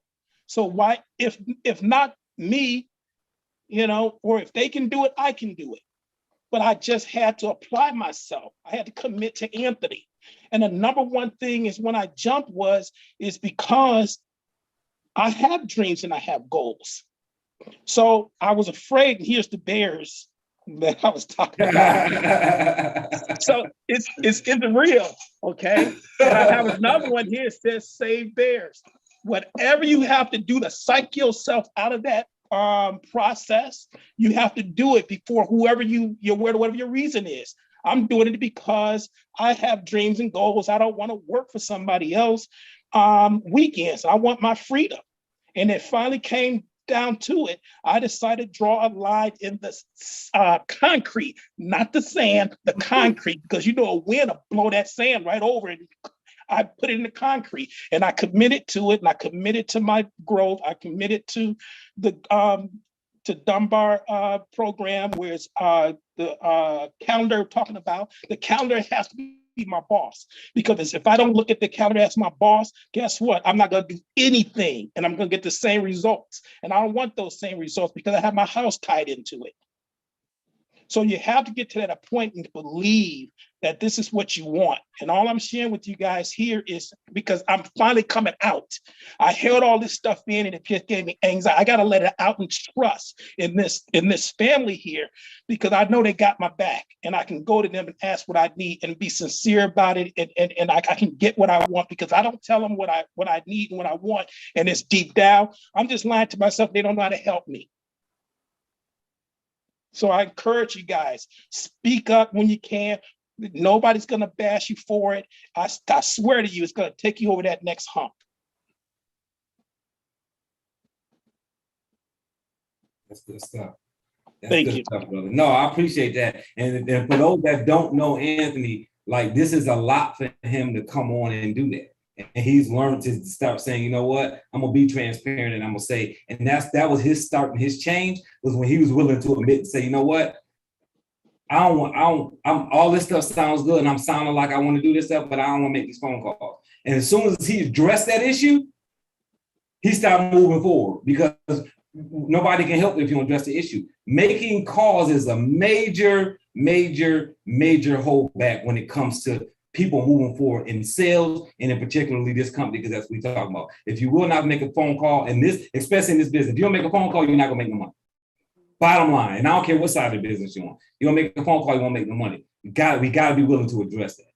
So why, if not me, or if they can do it, I can do it. But I just had to apply myself. I had to commit to Anthony. And the number one thing is when I jumped is because I have dreams and I have goals. So I was afraid, and here's the bears that I was talking about. So it's real, okay? And I have another one here that says save bears. Whatever you have to do to psych yourself out of that process, you have to do it before whoever whatever your reason is. I'm doing it because I have dreams and goals. I don't want to work for somebody else weekends. I want my freedom. And it finally came down to it. I decided to draw a line in the concrete, not the sand, the concrete, because a wind will blow that sand right over it. I put it in the concrete, and I committed to it, and I committed to my growth. I committed to the to Dunbar program, where it's the calendar talking about. The calendar has to be my boss, because if I don't look at the calendar as my boss, guess what? I'm not going to do anything, and I'm going to get the same results. And I don't want those same results because I have my house tied into it. So you have to get to that point and believe that this is what you want. And all I'm sharing with you guys here is because I'm finally coming out. I held all this stuff in and it just gave me anxiety. I got to let it out and trust in this family here, because I know they got my back and I can go to them and ask what I need and be sincere about it. And I can get what I want, because I don't tell them what I need and what I want. And it's deep down. I'm just lying to myself. They don't know how to help me. So I encourage you guys, speak up when you can. Nobody's going to bash you for it. I swear to you, it's going to take you over that next hump. That's good stuff. That's Thank good you. stuff, brother. No, I appreciate that. And for those that don't know Anthony, like, this is a lot for him to come on and do that. And he's learned to start saying, you know what, I'm gonna be transparent and I'm gonna say, and that was his start and his change, was when he was willing to admit and say, you know what, I'm all this stuff sounds good and I'm sounding like I want to do this stuff, but I don't want to make these phone calls. And as soon as he addressed that issue, he started moving forward, because nobody can help if you don't address the issue. Making calls is a major holdback when it comes to people moving forward in sales, and in particularly this company, because that's what we talk about. If you will not make a phone call in this, especially in this business, if you don't make a phone call, you're not gonna make no money. Bottom line, and I don't care what side of the business you're on. You don't make a phone call, you won't make no money. We gotta be willing to address that.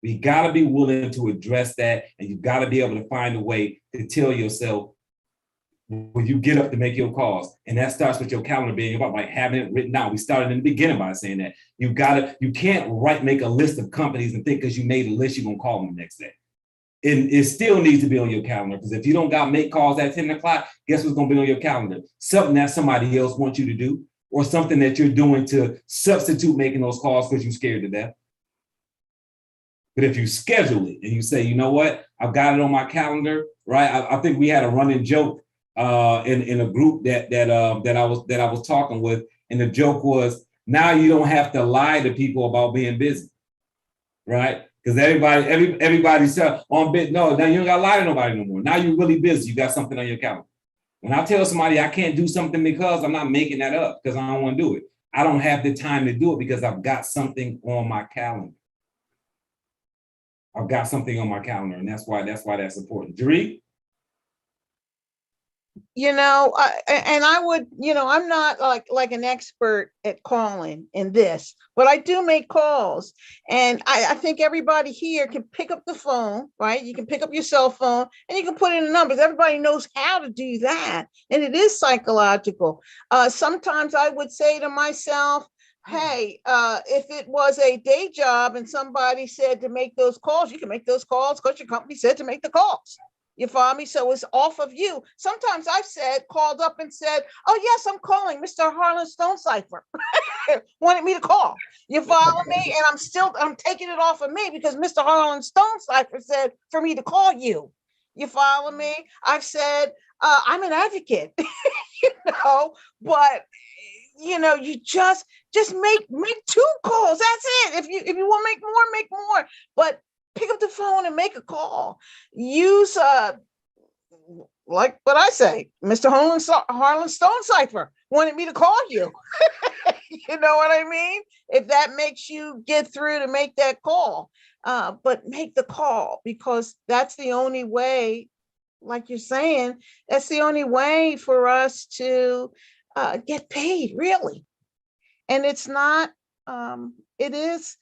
We gotta be willing to address that, and you gotta be able to find a way to tell yourself when you get up to make your calls. And that starts with your calendar being about, like, having it written down. We started in the beginning by saying that you can't make a list of companies and think because you made a list, you're gonna call them the next day. It still needs to be on your calendar, because if you don't got make calls at 10 o'clock, guess what's gonna be on your calendar? Something that somebody else wants you to do, or something that you're doing to substitute making those calls because you're scared to death. But if you schedule it and you say, you know what, I've got it on my calendar, right? I think we had a running joke in a group that I was talking with, and the joke was, now you don't have to lie to people about being busy, right? Because everybody's on bit. No, now you don't got to lie to nobody no more. Now you're really busy. You got something on your calendar. When I tell somebody I can't do something, because I'm not making that up because I don't want to do it. I don't have the time to do it because I've got something on my calendar. I've got something on my calendar, and that's why that's important. Jeree? I would, I'm not like an expert at calling in this, but I do make calls. And I think everybody here can pick up the phone, right? You can pick up your cell phone and you can put in the numbers. Everybody knows how to do that. And it is psychological. Sometimes I would say to myself, hey, if it was a day job and somebody said to make those calls, you can make those calls because your company said to make the calls. You follow me? So it's off of you. Sometimes I've called up and said, oh, yes, I'm calling Mr. Harlan Stonecipher. Wanted me to call. You follow me? And I'm taking it off of me because Mr. Harlan Stonecipher said for me to call you. You follow me? I've said, I'm an advocate, but you just make 2 calls. That's it. If you want to make more. But pick up the phone and make a call. Use like what I say, Mr. Harlan Stonecipher wanted me to call you. You know what I mean? If that makes you get through to make that call, but make the call, because that's the only way, like you're saying, that's the only way for us to get paid, really. And it's not, it is,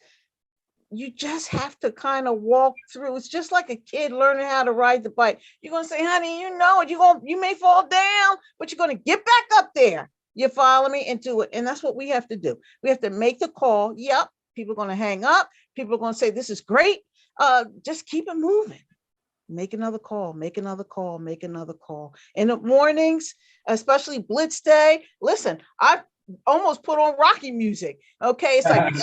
you just have to kind of walk through. It's just like a kid learning how to ride the bike. You're going to say, honey, you may fall down, but you're going to get back up there. You follow me, and do it. And that's what we have to do. We have to make the call. Yep. People are going to hang up. People are going to say, this is great. Just keep it moving. Make another call, make another call, make another call. In the mornings, especially Blitz Day, listen, I almost put on Rocky music. Okay, it's like,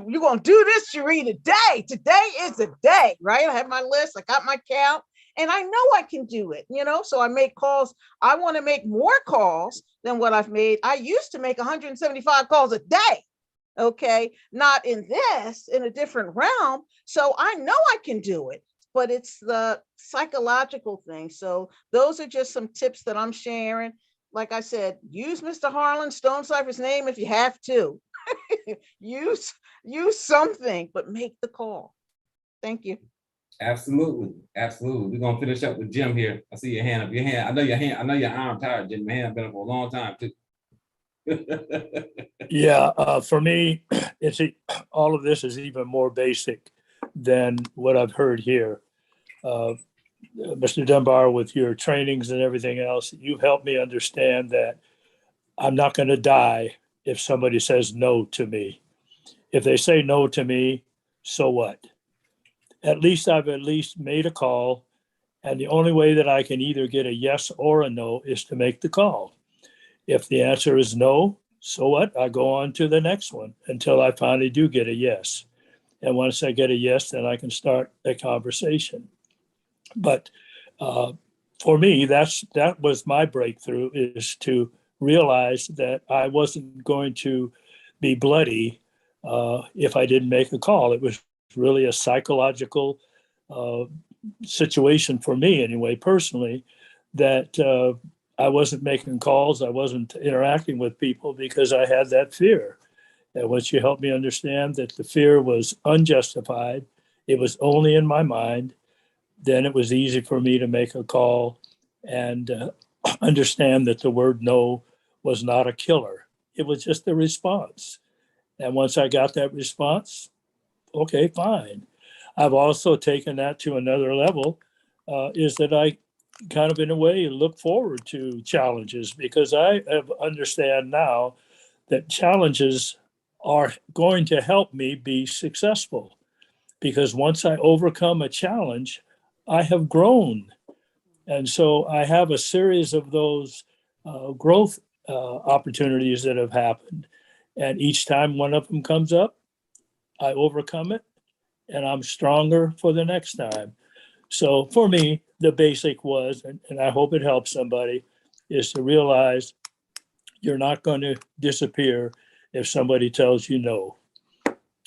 you're going to do this, Jeree, today. Today is the day, right? I have my list, I got my count, and I know I can do it, so I make calls. I want to make more calls than what I've made. I used to make 175 calls a day. Okay, not in a different realm. So I know I can do it, but it's the psychological thing. So those are just some tips that I'm sharing. like I said, use Mr. Harlan Stone Cipher's name if you have to. use something, but make the call. Thank you. Absolutely, absolutely. We're gonna finish up with Jim here. I see your hand up. Your hand. I know your arm tired, Jim. Your hand been up for a long time too. Yeah, for me, all of this is even more basic than what I've heard here. Mr. Dunbar, with your trainings and everything else, you've helped me understand that I'm not going to die if somebody says no to me. If they say no to me, so what? At least I've made a call, and the only way that I can either get a yes or a no is to make the call. If the answer is no, so what? I go on to the next one until I finally do get a yes. And once I get a yes, then I can start a conversation. But for me, that was my breakthrough, is to realize that I wasn't going to be bloody if I didn't make a call. It was really a psychological situation for me, anyway, personally, that I wasn't making calls, I wasn't interacting with people because I had that fear. And once you helped me understand that the fear was unjustified, it was only in my mind, then it was easy for me to make a call and understand that the word no was not a killer. It was just a response. And once I got that response, okay, fine. I've also taken that to another level, is that I kind of, in a way, look forward to challenges, because I have understand now that challenges are going to help me be successful. Because once I overcome a challenge, I have grown. And so I have a series of those growth opportunities that have happened. And each time one of them comes up, I overcome it and I'm stronger for the next time. So for me, the basic was, and I hope it helps somebody, is to realize you're not going to disappear if somebody tells you no.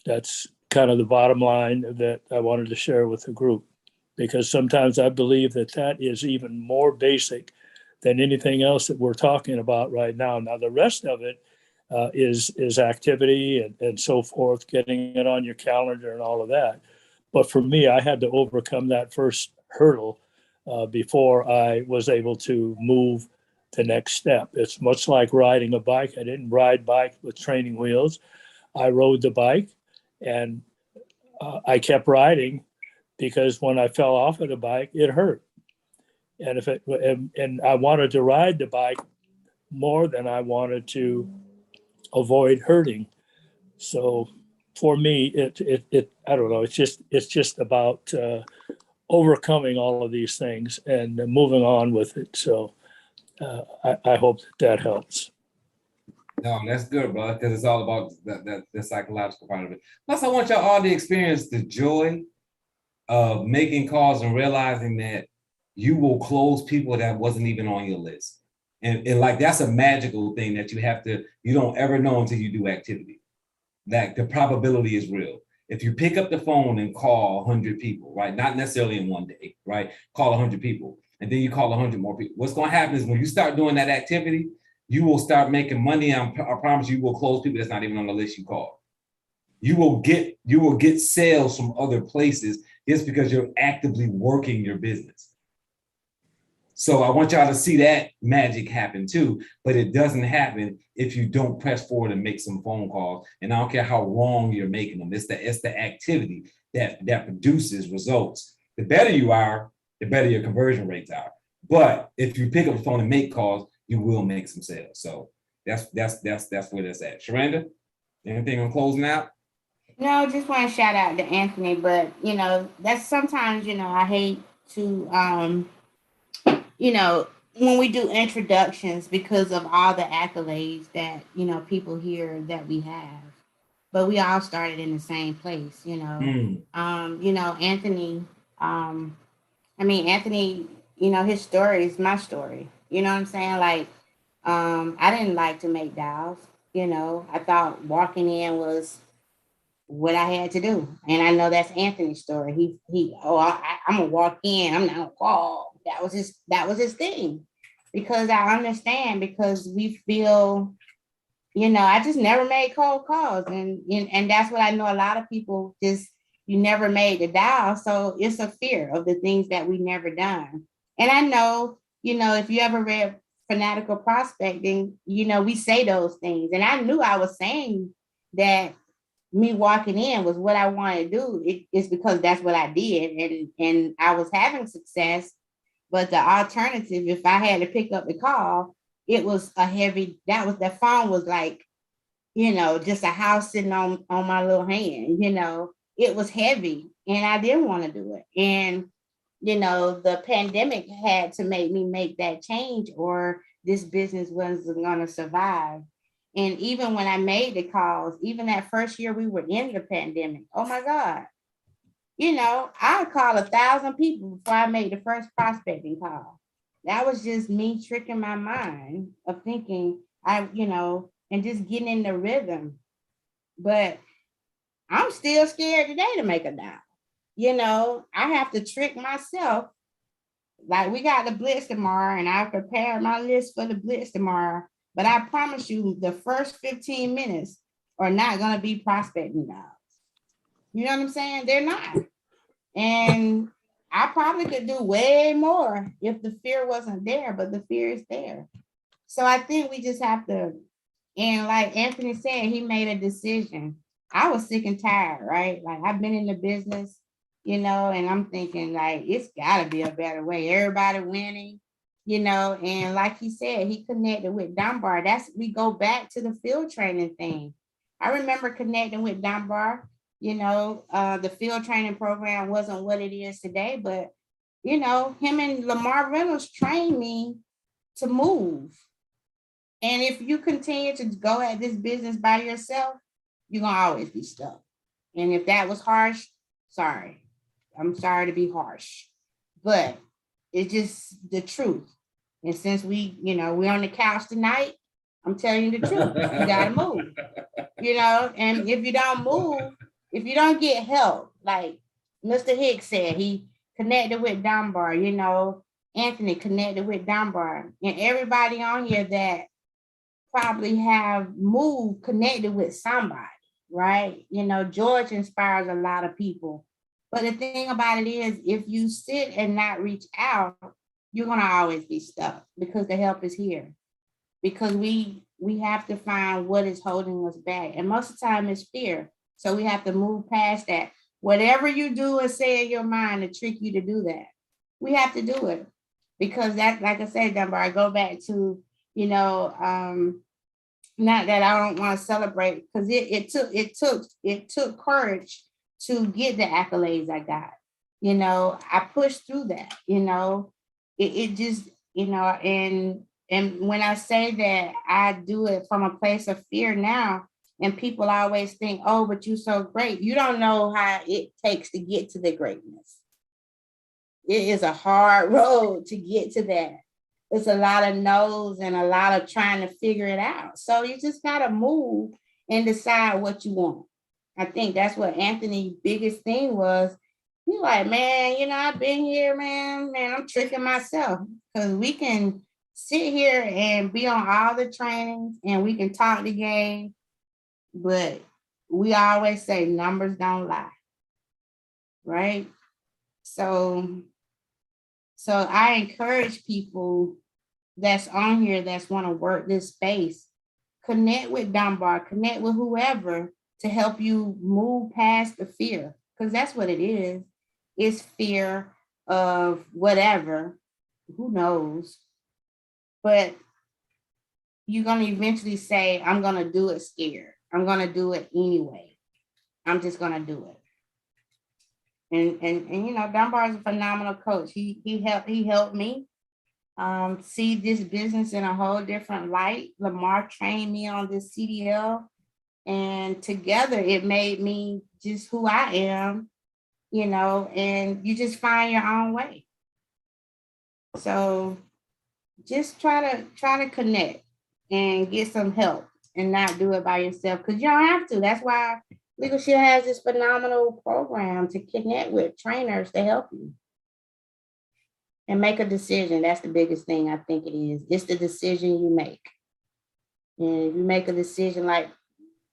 That's kind of the bottom line that I wanted to share with the group, because sometimes I believe that that is even more basic than anything else that we're talking about right now. Now, the rest of it is activity and so forth, getting it on your calendar and all of that. But for me, I had to overcome that first hurdle before I was able to move the next step. It's much like riding a bike. I didn't ride bike with training wheels. I rode the bike, and I kept riding, because when I fell off of the bike, it hurt. And and I wanted to ride the bike more than I wanted to avoid hurting. So for me, it I don't know. It's just about overcoming all of these things and moving on with it. So I hope that helps. No, that's good, bro, because it's all about the psychological part of it. Plus, I want y'all all to experience the joy of making calls and realizing that you will close people that wasn't even on your list. And like, that's a magical thing that you don't ever know until you do activity. That the probability is real. If you pick up the phone and call 100 people, right? Not necessarily in one day, right? Call 100 people, and then you call 100 more people. What's going to happen is when you start doing that activity, you will start making money. I promise you will close people that's not even on the list you call. You will get sales from other places just because you're actively working your business. So I want y'all to see that magic happen too, but it doesn't happen if you don't press forward and make some phone calls. And I don't care how wrong you're making them. It's the activity that produces results. The better you are, the better your conversion rates are. But if you pick up the phone and make calls, you will make some sales. So that's where that's at. Sharanda, anything on closing out? No, just want to shout out to Anthony, but that's sometimes, I hate to when we do introductions, because of all the accolades that, people hear that we have, but we all started in the same place, Anthony, Anthony, his story is my story. You know what I'm saying? Like, I didn't like to make dials, I thought walking in was what I had to do. And I know that's Anthony's story. I'm gonna walk in, I'm not gonna call. That was his thing. because I understand, because we feel, I just never made cold calls, and that's what I know. A lot of people just, you never made the dial, so it's a fear of the things that we never done. And I know, if you ever read Fanatical Prospecting, we say those things, and I knew I was saying that me walking in was what I wanted to do. It's because that's what I did, and I was having success. But the alternative, if I had to pick up the call, it was a heavy, the phone was like, just a house sitting on my little hand, it was heavy, and I didn't want to do it. And, the pandemic had to make me make that change, or this business wasn't going to survive. And even when I made the calls, even that first year we were in the pandemic, oh my God, I called 1,000 people before I made the first prospecting call. That was just me tricking my mind of thinking and just getting in the rhythm. But I'm still scared today to make a dial. I have to trick myself. Like, we got the blitz tomorrow, and I prepared my list for the blitz tomorrow. But I promise you, the first 15 minutes are not going to be prospecting dials. You know what I'm saying? They're not. And I probably could do way more if the fear wasn't there, but the fear is there. So I think we just have to, and like Anthony said, he made a decision. I was sick and tired, right? Like, I've been in the business, and I'm thinking, like, it's gotta be a better way. Everybody winning, and like he said, he connected with Dunbar. We go back to the field training thing. I remember connecting with Dunbar. The field training program wasn't what it is today, but him and Lamar Reynolds trained me to move. And if you continue to go at this business by yourself, you're gonna always be stuck. And if that was harsh, sorry. I'm sorry to be harsh, but it's just the truth. And since we're on the couch tonight, I'm telling you the truth. You gotta move. And if you don't move, if you don't get help, like Mr. Hicks said, he connected with Dunbar, Anthony connected with Dunbar, and everybody on here that probably have moved connected with somebody, right? George inspires a lot of people. But the thing about it is, if you sit and not reach out, you're gonna always be stuck, because the help is here. Because we have to find what is holding us back. And most of the time it's fear. So we have to move past that. Whatever you do and say in your mind to trick you to do that, we have to do it. Because that, like I said, Dunbar, I go back to, not that I don't want to celebrate, because it took courage to get the accolades I got. I pushed through that, it just, and when I say that, I do it from a place of fear now. And people always think, oh, but you're so great. You don't know how it takes to get to the greatness. It is a hard road to get to that. It's a lot of no's and a lot of trying to figure it out. So you just got to move and decide what you want. I think that's what Anthony's biggest thing was. He's like, man, I've been here, man, I'm tricking myself, because we can sit here and be on all the trainings and we can talk the game, but we always say numbers don't lie, right? So I encourage people that's on here that's want to work this space, connect with Dunbar, connect with whoever to help you move past the fear, because that's what it is. It's fear of whatever, who knows, but you're going to eventually say, I'm going to do it scared. I'm going to do it anyway. I'm just going to do it. And Dunbar is a phenomenal coach. He helped me see this business in a whole different light. Lamar trained me on this CDL, and together it made me just who I am, and you just find your own way. So just try to connect and get some help and not do it by yourself, because you don't have to. That's why Legal Shield has this phenomenal program to connect with trainers to help you. and make a decision. That's the biggest thing I think it is. It's the decision you make. And if you make a decision like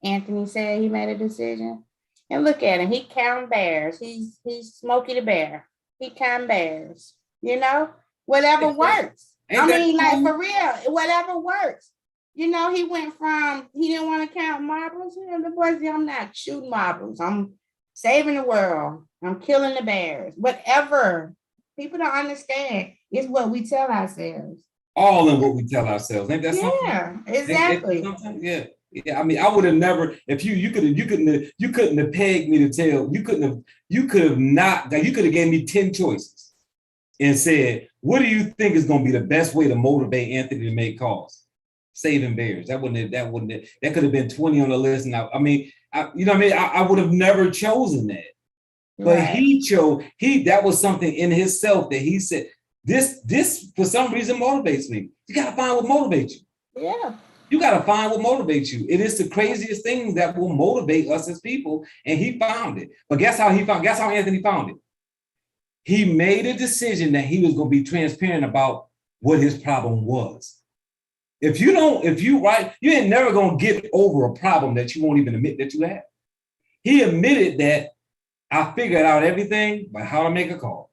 Anthony said, he made a decision. And look at him, he count bears. He's Smokey the Bear. He count bears. You know, whatever works. Ain't I that mean, like cool? for real, whatever works. You know, he went from he didn't want to count marbles. You know, the boys, I'm not shooting marbles. I'm saving the world. I'm killing the bears. Whatever. People don't understand. It's what we tell ourselves. All in what we tell ourselves. Ain't that something? Yeah, Ain't that exactly. something? Yeah. Yeah, I mean, I would have never, if you couldn't have pegged me to tell, you could have gave me 10 choices and said, what do you think is going to be the best way to motivate Anthony to make calls? Saving bears. That could have been 20 on the list. And I would have never chosen that. But Right. he chose, that was something in himself that he said, this for some reason motivates me. You got to find what motivates you. Yeah. You got to find what motivates you. It is the craziest thing that will motivate us as people. And he found it. But guess how Anthony found it? He made a decision that he was going to be transparent about what his problem was. You ain't never going to get over a problem that you won't even admit that you have. He admitted that I figured out everything by how to make a call.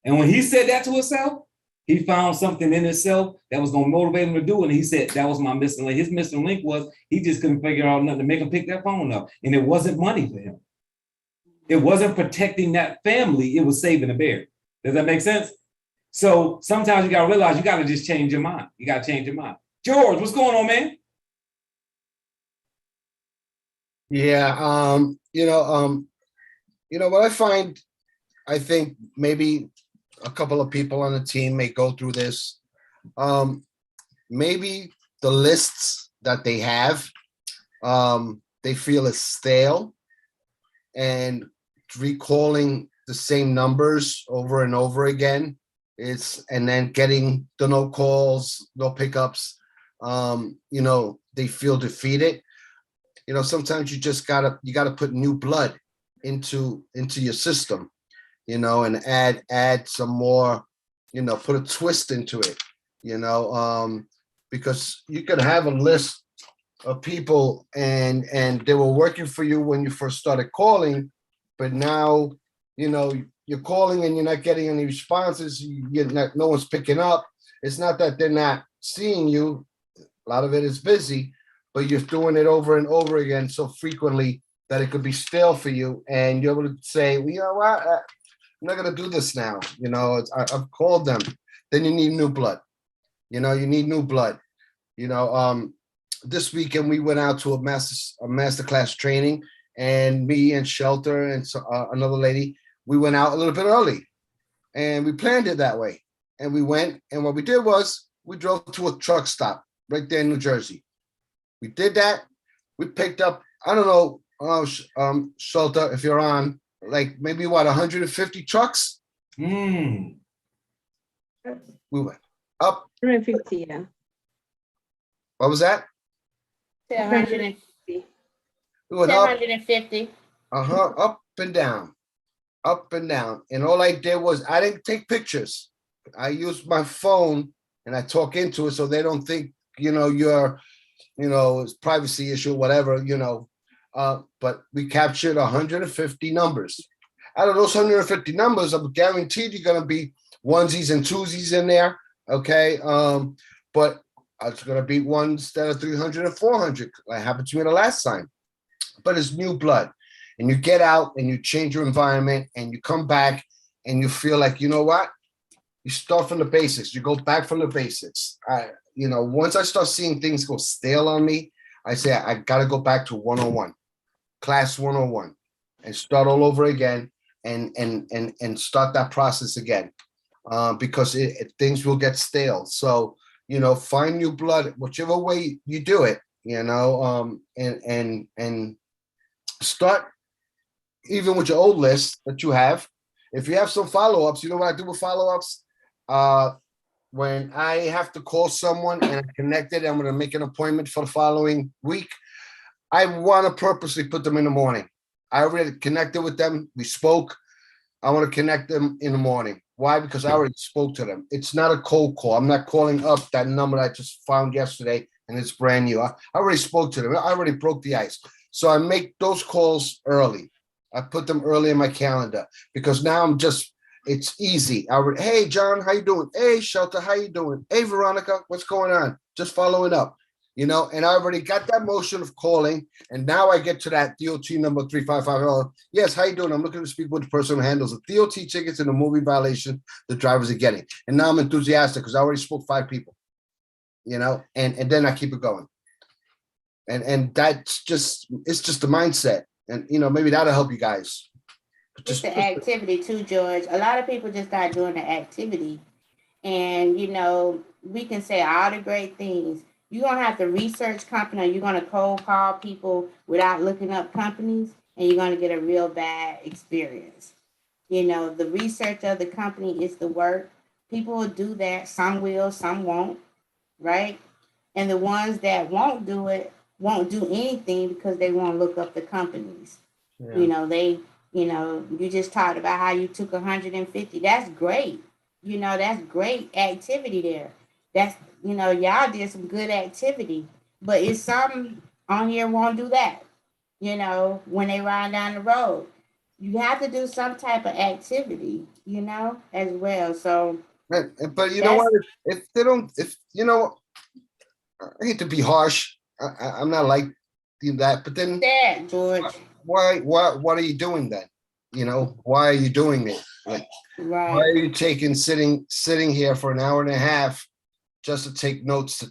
And when he said that to himself, he found something in himself that was going to motivate him to do it. And he said, that was my missing link. His missing link was he just couldn't figure out nothing to make him pick that phone up. And it wasn't money for him. It wasn't protecting that family. It was saving a bear. Does that make sense? So sometimes you got to realize you got to just change your mind. You got to change your mind. George, what's going on, man? Yeah, what I think maybe a couple of people on the team may go through this. Maybe the lists that they have, they feel is stale, and recalling the same numbers over and over again. And then getting the no calls, no pickups. They feel defeated. Sometimes you gotta put new blood into your system, and add some more, put a twist into it, because you could have a list of people and they were working for you when you first started calling, but now, you're calling and you're not getting any responses. No one's picking up. It's not that they're not seeing you. A lot of it is busy, but you're doing it over and over again so frequently that it could be stale for you. And you're able to say, well, you know what? I'm not going to do this now. I've called them. Then you need new blood. You need new blood. This weekend we went out to a masterclass training, and me and Shelter and another lady, we went out a little bit early, and we planned it that way. And we went, and what we did was we drove to a truck stop right there in New Jersey. We did that. We picked up, I don't know, Shelter, if you're on, like maybe 150 trucks. Mm. We went up. 150, yeah. What was that? 150. We went up. 150. Up and down, up and down. And all I did was I didn't take pictures. I used my phone and I talk into it so they don't think, you're, it's privacy issue, whatever, but we captured 150 numbers. Out of those 150 numbers, I'm guaranteed you're going to be onesies and twosies in there. Okay. But it's going to be ones that are 300 and 400. Like happened to me the last time. But it's new blood. And you get out and you change your environment and you come back and you feel like, you know what? You start from the basics. You go back from the basics. Once I start seeing things go stale on me, I say, I got to go back to 101, class 101, and start all over again and start that process again, because things will get stale. So, find new blood, whichever way you do it, and start even with your old list that you have. If you have some follow-ups, you know what I do with follow-ups? When I have to call someone and I'm connected, I'm going to make an appointment for the following week. I want to purposely put them in the morning. I already connected with them. We spoke. I want to connect them in the morning. Why? Because I already spoke to them. It's not a cold call. I'm not calling up that number I just found yesterday and it's brand new. I already spoke to them. I already broke the ice. So I make those calls early. I put them early in my calendar because now it's easy. Hey, John, how you doing? Hey, Shelter, how you doing? Hey, Veronica, what's going on? Just following up, and I already got that motion of calling. And now I get to that DOT number 355. Yes, how you doing? I'm looking to speak with the person who handles the DOT tickets and the moving violation the drivers are getting. And now I'm enthusiastic because I already spoke 5 people, and then I keep it going. And it's just the mindset. And, maybe that'll help you guys. Just the activity too, George. A lot of people just start doing the activity. And, we can say all the great things. You're going to have to research company, or you're going to cold call people without looking up companies, and you're going to get a real bad experience. The research of the company is the work. People will do that. Some will, some won't, right? And the ones that won't do it won't do anything because they won't look up the companies. Yeah. You just talked about how you took 150. That's great. That's great activity there. That's, y'all did some good activity, but it's some on here won't do that, when they ride down the road. You have to do some type of activity, as well. So, but you know what? If they don't, I hate to be harsh. I'm not like that, but then George, what are you doing then? Why are you doing it? Like, right. Why are you sitting here for an hour and a half just to take notes?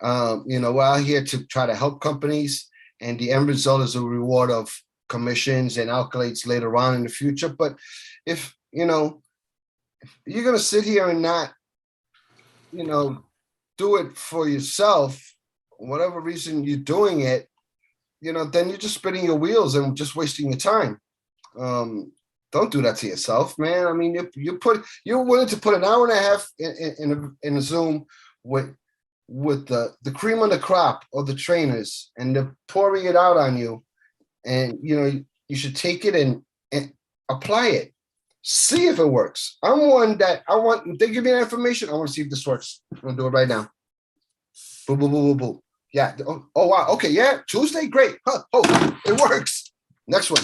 We're out here to try to help companies, and the end result is a reward of commissions and accolades later on in the future. But if you're gonna sit here and not, do it for yourself, whatever reason you're doing it, then you're just spinning your wheels and just wasting your time. Don't do that to yourself, man. I mean, you're willing to put an hour and a half in a Zoom with the cream on the crop of the trainers, and they're pouring it out on you, and you should take it and apply it. See if it works. I'm one that they give me that information. I want to see if this works. I'm gonna do it right now. Boom, boom, boom, boom, boom. Yeah. Oh wow. Okay. Yeah. Tuesday. Great. Huh. Oh, it works. Next one.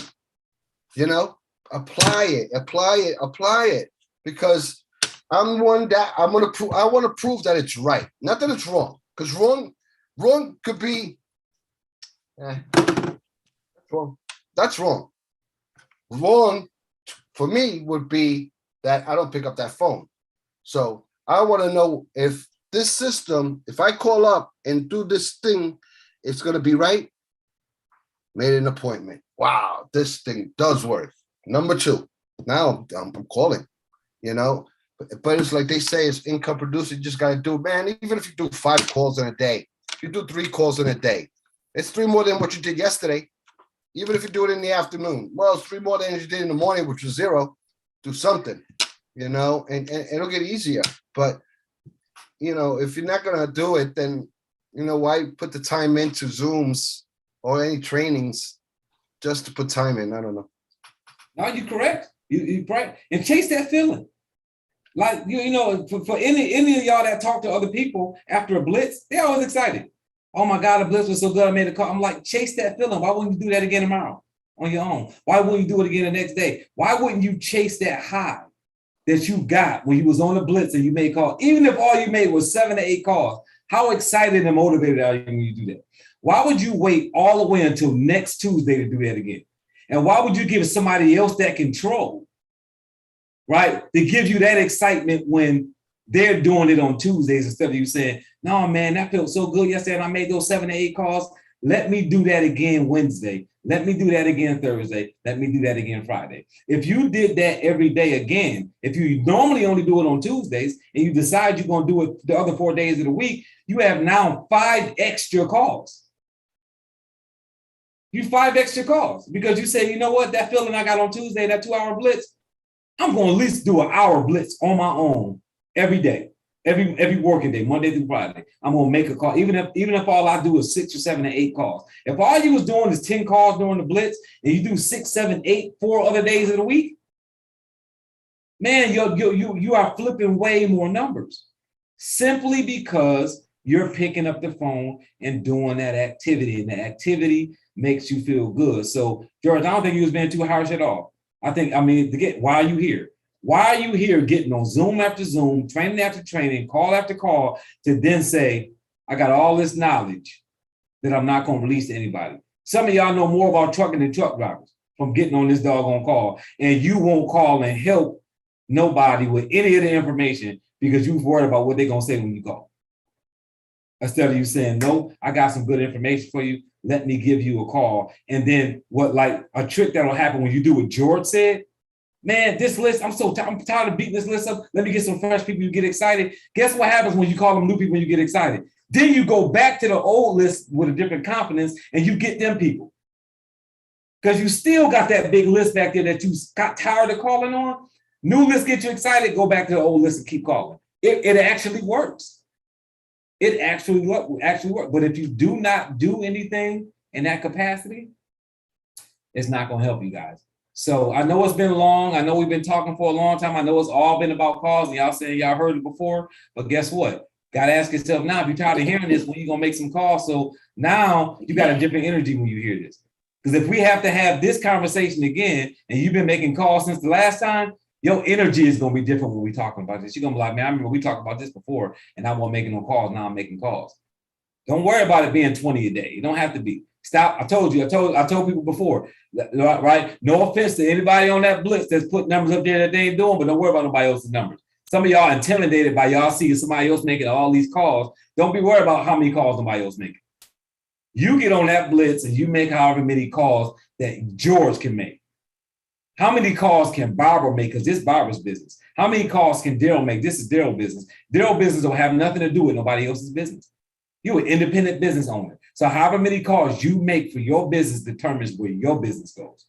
Apply it. Because I'm one that I want to prove that it's right, not that it's wrong. Because wrong could be. That's wrong. That's wrong. Wrong for me would be that I don't pick up that phone. So I want to know if this system, if I call up and do this thing, it's going to be right. Made an appointment. Wow, this thing does work. Number 2, now I'm calling, but it's like they say, it's income producing. You just got to do, man, even if you do 5 calls in a day, if you do 3 calls in a day, it's 3 more than what you did yesterday. Even if you do it in the afternoon, well, it's 3 more than you did in the morning, which was 0. Do something, and it'll get easier. But, if you're not going to do it, then, why put the time into Zooms or any trainings just to put time in? I don't know. No, you're correct. You're right. And chase that feeling. Like, for any of y'all that talk to other people after a blitz, they're always excited. Oh my God, the blitz was so good, I made a call. I'm like, chase that feeling. Why wouldn't you do that again tomorrow on your own? Why wouldn't you do it again the next day? Why wouldn't you chase that high that you got when you was on the blitz and you made calls? Even if all you made was 7 to 8 calls, how excited and motivated are you when you do that? Why would you wait all the way until next Tuesday to do that again? And why would you give somebody else that control, right? To give you that excitement when they're doing it on Tuesdays instead of you saying, no, man, that felt so good yesterday and I made those 7 to 8 calls. Let me do that again Wednesday. Let me do that again Thursday. Let me do that again Friday. If you did that every day again, if you normally only do it on Tuesdays and you decide you're going to do it the other 4 days of the week, you have now 5 extra calls. You 5 extra calls because you say, you know what, that feeling I got on Tuesday, that 2-hour blitz, I'm going to at least do an hour blitz on my own every day, every working day, Monday through Friday. I'm going to make a call, even if all I do is 6 or 7 or 8 calls. If all you was doing is 10 calls during the blitz and you do 6, 7, 8, 4 other days of the week, man, you are flipping way more numbers simply because you're picking up the phone and doing that activity, and the activity makes you feel good. So, George, I don't think you was being too harsh at all. I mean, why are you here? Why are you here getting on Zoom after Zoom, training after training, call after call, to then say, I got all this knowledge that I'm not going to release to anybody? Some of y'all know more about trucking than truck drivers from getting on this doggone call, and you won't call and help nobody with any of the information because you're worried about what they're going to say when you call. Instead of you saying, no, I got some good information for you. Let me give you a call. And then what, like a trick that'll happen when you do what George said, man, this list, I'm tired of beating this list up. Let me get some fresh people, you get excited. Guess what happens when you call them new people when you get excited? Then you go back to the old list with a different confidence and you get them people. Because you still got that big list back there that you got tired of calling on. New list get you excited, go back to the old list and keep calling. It actually works. It actually works. But if you do not do anything in that capacity, it's not going to help you guys. So I know it's been long. I know we've been talking for a long time. I know it's all been about calls, and y'all saying y'all heard it before. But guess what? Got to ask yourself now, if you're tired of hearing this, when you going to make some calls? So now you got a different energy when you hear this. Because if we have to have this conversation again, and you've been making calls since the last time, your energy is going to be different when we talking about this. You're going to be like, man, I remember we talked about this before, and I wasn't making no calls. Now I'm making calls. Don't worry about it being 20 a day. It don't have to be. Stop. I told people before, right? No offense to anybody on that blitz that's put numbers up there that they ain't doing, but don't worry about nobody else's numbers. Some of y'all intimidated by y'all seeing somebody else making all these calls. Don't be worried about how many calls somebody else making. You get on that blitz and you make however many calls that George can make. How many calls can Barbara make? Because this is Barbara's business. How many calls can Daryl make? This is Daryl's business. Daryl's business don't have nothing to do with nobody else's business. You're an independent business owner. So however many calls you make for your business determines where your business goes.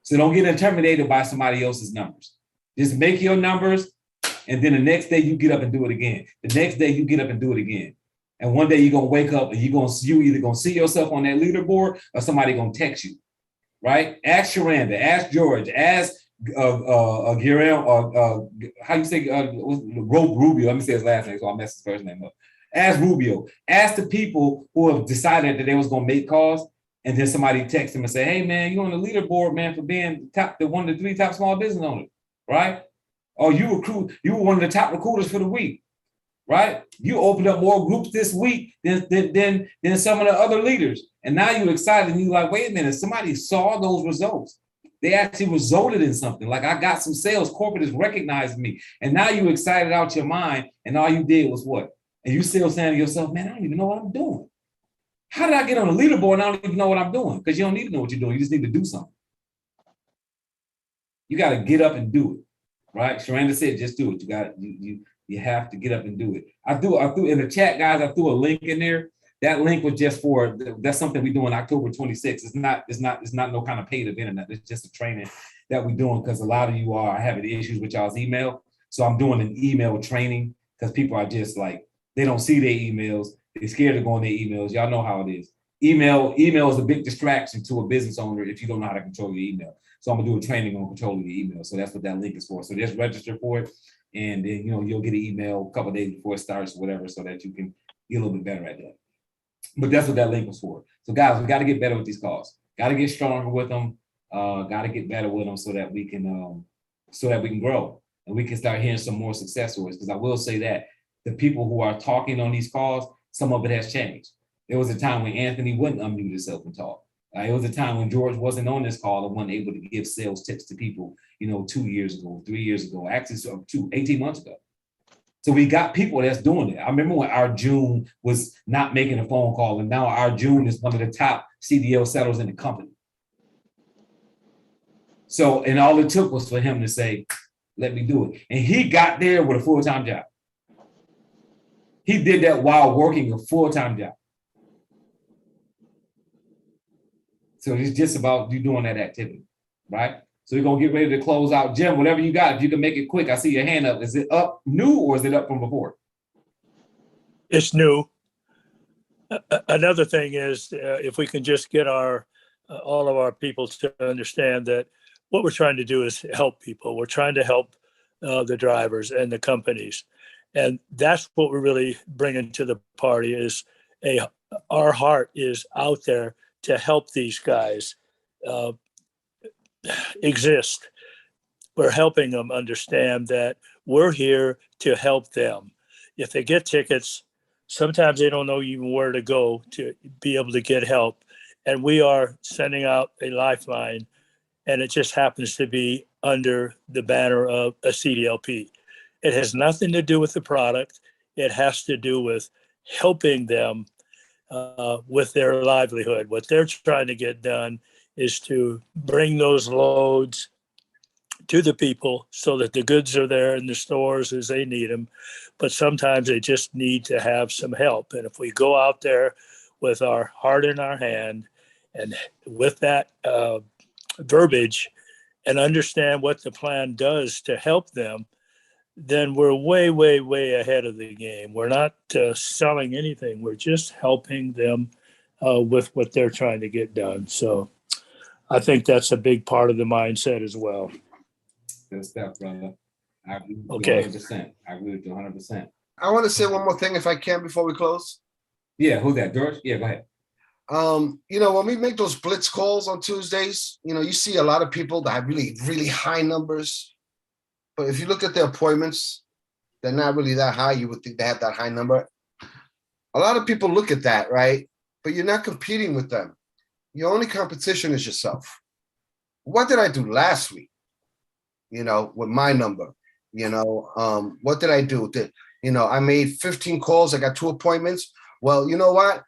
So don't get intimidated by somebody else's numbers. Just make your numbers, and then the next day you get up and do it again. The next day you get up and do it again. And one day you're gonna wake up and you either gonna see yourself on that leaderboard or somebody gonna text you, right? Ask Sharonda, ask George, ask Guillermo, how you say Rubio? Let me say his last name so I mess his first name up. Ask Rubio. Ask the people who have decided that they was gonna make calls, and then somebody text him and say, "Hey man, you on the leaderboard, man, for being the 1 to 3 top small business owners, right? Or you were one of the top recruiters for the week, right? You opened up more groups this week than some of the other leaders, and now you're excited and you're like, wait a minute, somebody saw those results. They actually resulted in something. Like I got some sales, corporate has recognized me, and now you're excited out your mind, and all you did was what? And you still saying to yourself, man, I don't even know what I'm doing. How did I get on the leaderboard and I don't even know what I'm doing? Because you don't need to know what you're doing. You just need to do something. You got to get up and do it, right? Sharanda said, just do it. You have to get up and do it. I threw in the chat, guys, I threw a link in there. That link was just that's something we do on October 26th. It's not no kind of paid event. It's just a training that we're doing because a lot of you are having issues with y'all's email. So I'm doing an email training because people are just like, they don't see their emails. They're scared to go on their emails. Y'all know how it is. Email is a big distraction to a business owner if you don't know how to control your email. So I'm gonna do a training on controlling your email. So that's what that link is for. So just register for it. And then, you'll get an email a couple of days before it starts or whatever, so that you can get a little bit better at that. But that's what that link was for. So guys, we got to get better with these calls. Got to get stronger with them. Got to get better with them so that we can grow and we can start hearing some more success stories. Because I will say that the people who are talking on these calls, some of it has changed. There was a time when Anthony wouldn't unmute himself and talk. It was a time when George wasn't on this call and wasn't able to give sales tips to people, 2 years ago, 3 years ago, actually 18 months ago. So we got people that's doing it. I remember when our June was not making a phone call, and now our June is one of the top CDL settlers in the company. So, and all it took was for him to say, let me do it. And he got there with a full-time job. He did that while working a full-time job. So it's just about you doing that activity, right? So we're going to get ready to close out. Jim, whatever you got, if you can make it quick. I see your hand up. Is it up new or is it up from before? It's new. Another thing is if we can just get all of our people to understand that what we're trying to do is help people. We're trying to help the drivers and the companies. And that's what we're really bringing to the party is our heart is out there to help these guys exist. We're helping them understand that we're here to help them. If they get tickets, sometimes they don't know even where to go to be able to get help. And we are sending out a lifeline, and it just happens to be under the banner of a CDLP. It has nothing to do with the product. It has to do with helping them with their livelihood. What they're trying to get done is to bring those loads to the people so that the goods are there in the stores as they need them. But sometimes they just need to have some help. And if we go out there with our heart in our hand and with that verbiage and understand what the plan does to help them, then we're way, way, way ahead of the game. We're not selling anything. We're just helping them with what they're trying to get done. So I think that's a big part of the mindset as well. Good stuff, brother. I agree with Okay. you 100%. I agree with you 100%. I want to say one more thing if I can before we close. Yeah, who's that, George? Yeah, go ahead. When we make those blitz calls on Tuesdays, you see a lot of people that have really, really high numbers. But if you look at their appointments, they're not really that high. You would think they have that high number. A lot of people look at that, right? But you're not competing with them. Your only competition is yourself. What did I do last week? With my number, what did I do? I made 15 calls. I got 2 appointments. Well, you know what?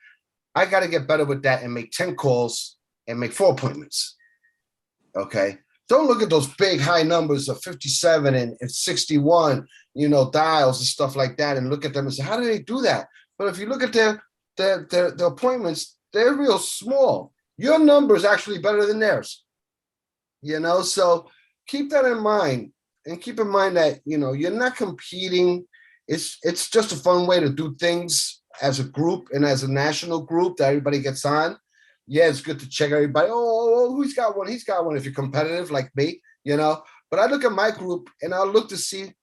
I got to get better with that and make 10 calls and make 4 appointments. Okay. Don't look at those big high numbers of 57 and 61, dials and stuff like that and look at them and say, how do they do that? But if you look at their appointments, they're real small. Your number is actually better than theirs. So keep that in mind, and keep in mind that, you're not competing. It's just a fun way to do things as a group and as a national group that everybody gets on. Yeah, it's good to check everybody. Oh, who's got one? He's got one if you're competitive like me, But I look at my group and I'll look to see,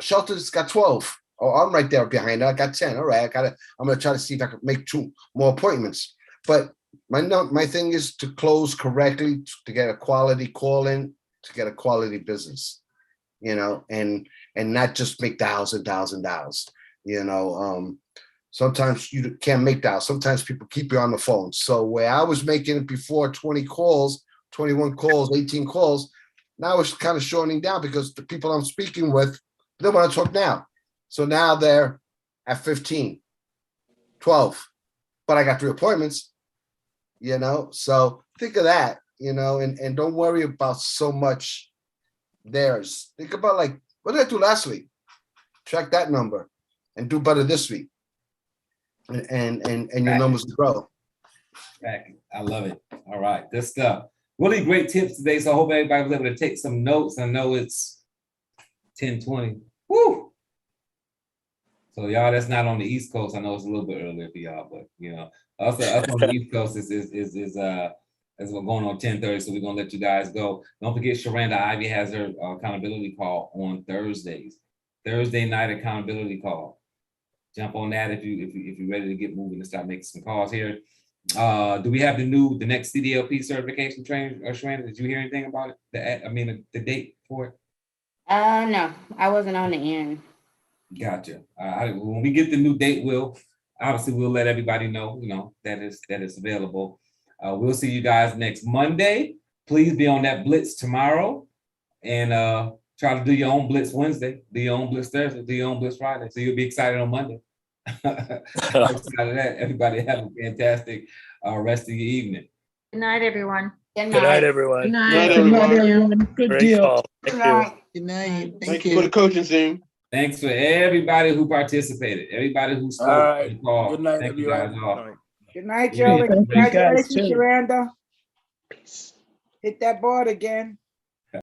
Shelter's got 12. Oh, I'm right there behind her. I got 10. All right, I'm going to try to see if I can make 2 more appointments. But my thing is to close correctly, to get a quality call in, to get a quality business, and not just make dials and dials and dials. Sometimes you can't make dials. Sometimes people keep you on the phone. So where I was making it before 20 calls, 21 calls, 18 calls, now it's kind of shortening down because the people I'm speaking with, they want to talk now. So now they're at 15, 12, but I got 3 appointments. So think of that, and don't worry about so much theirs. Think about what did I do last week? Track that number and do better this week. And your numbers will grow. I love it. All right, good stuff. Really great tips today. So I hope everybody was able to take some notes. I know it's 10:20. Woo! So y'all, that's not on the East Coast. I know it's a little bit earlier for y'all, but us on the East Coast is we're going on 10:30. So we're gonna let you guys go. Don't forget, Sharanda Ivy has her accountability call on Thursdays. Thursday night accountability call. Jump on that if you're ready to get moving and start making some calls here. Do we have the next CDLP certification training, Sharanda? Did you hear anything about it? The date for it? No, I wasn't on the end. Gotcha. When we get the new date, we'll let everybody know, that it's available. We'll see you guys next Monday. Please be on that blitz tomorrow, and try to do your own blitz Wednesday, do your own blitz Thursday, do your own blitz Friday. So you'll be excited on Monday. Excited that. Everybody have a fantastic rest of your evening. Good night, everyone. Good Good night, night. everyone. Good Good night. night, everyone. Good Great deal. call. Good Thank you. night. Good night. Thank you for the coaching team. Thanks for everybody who participated, everybody who spoke. All right. on the call. Good night, Thank you guys everyone. all. Good night, Yeah, Joey. thank you guys, Congratulations, too. Sharanda. Hit that board again.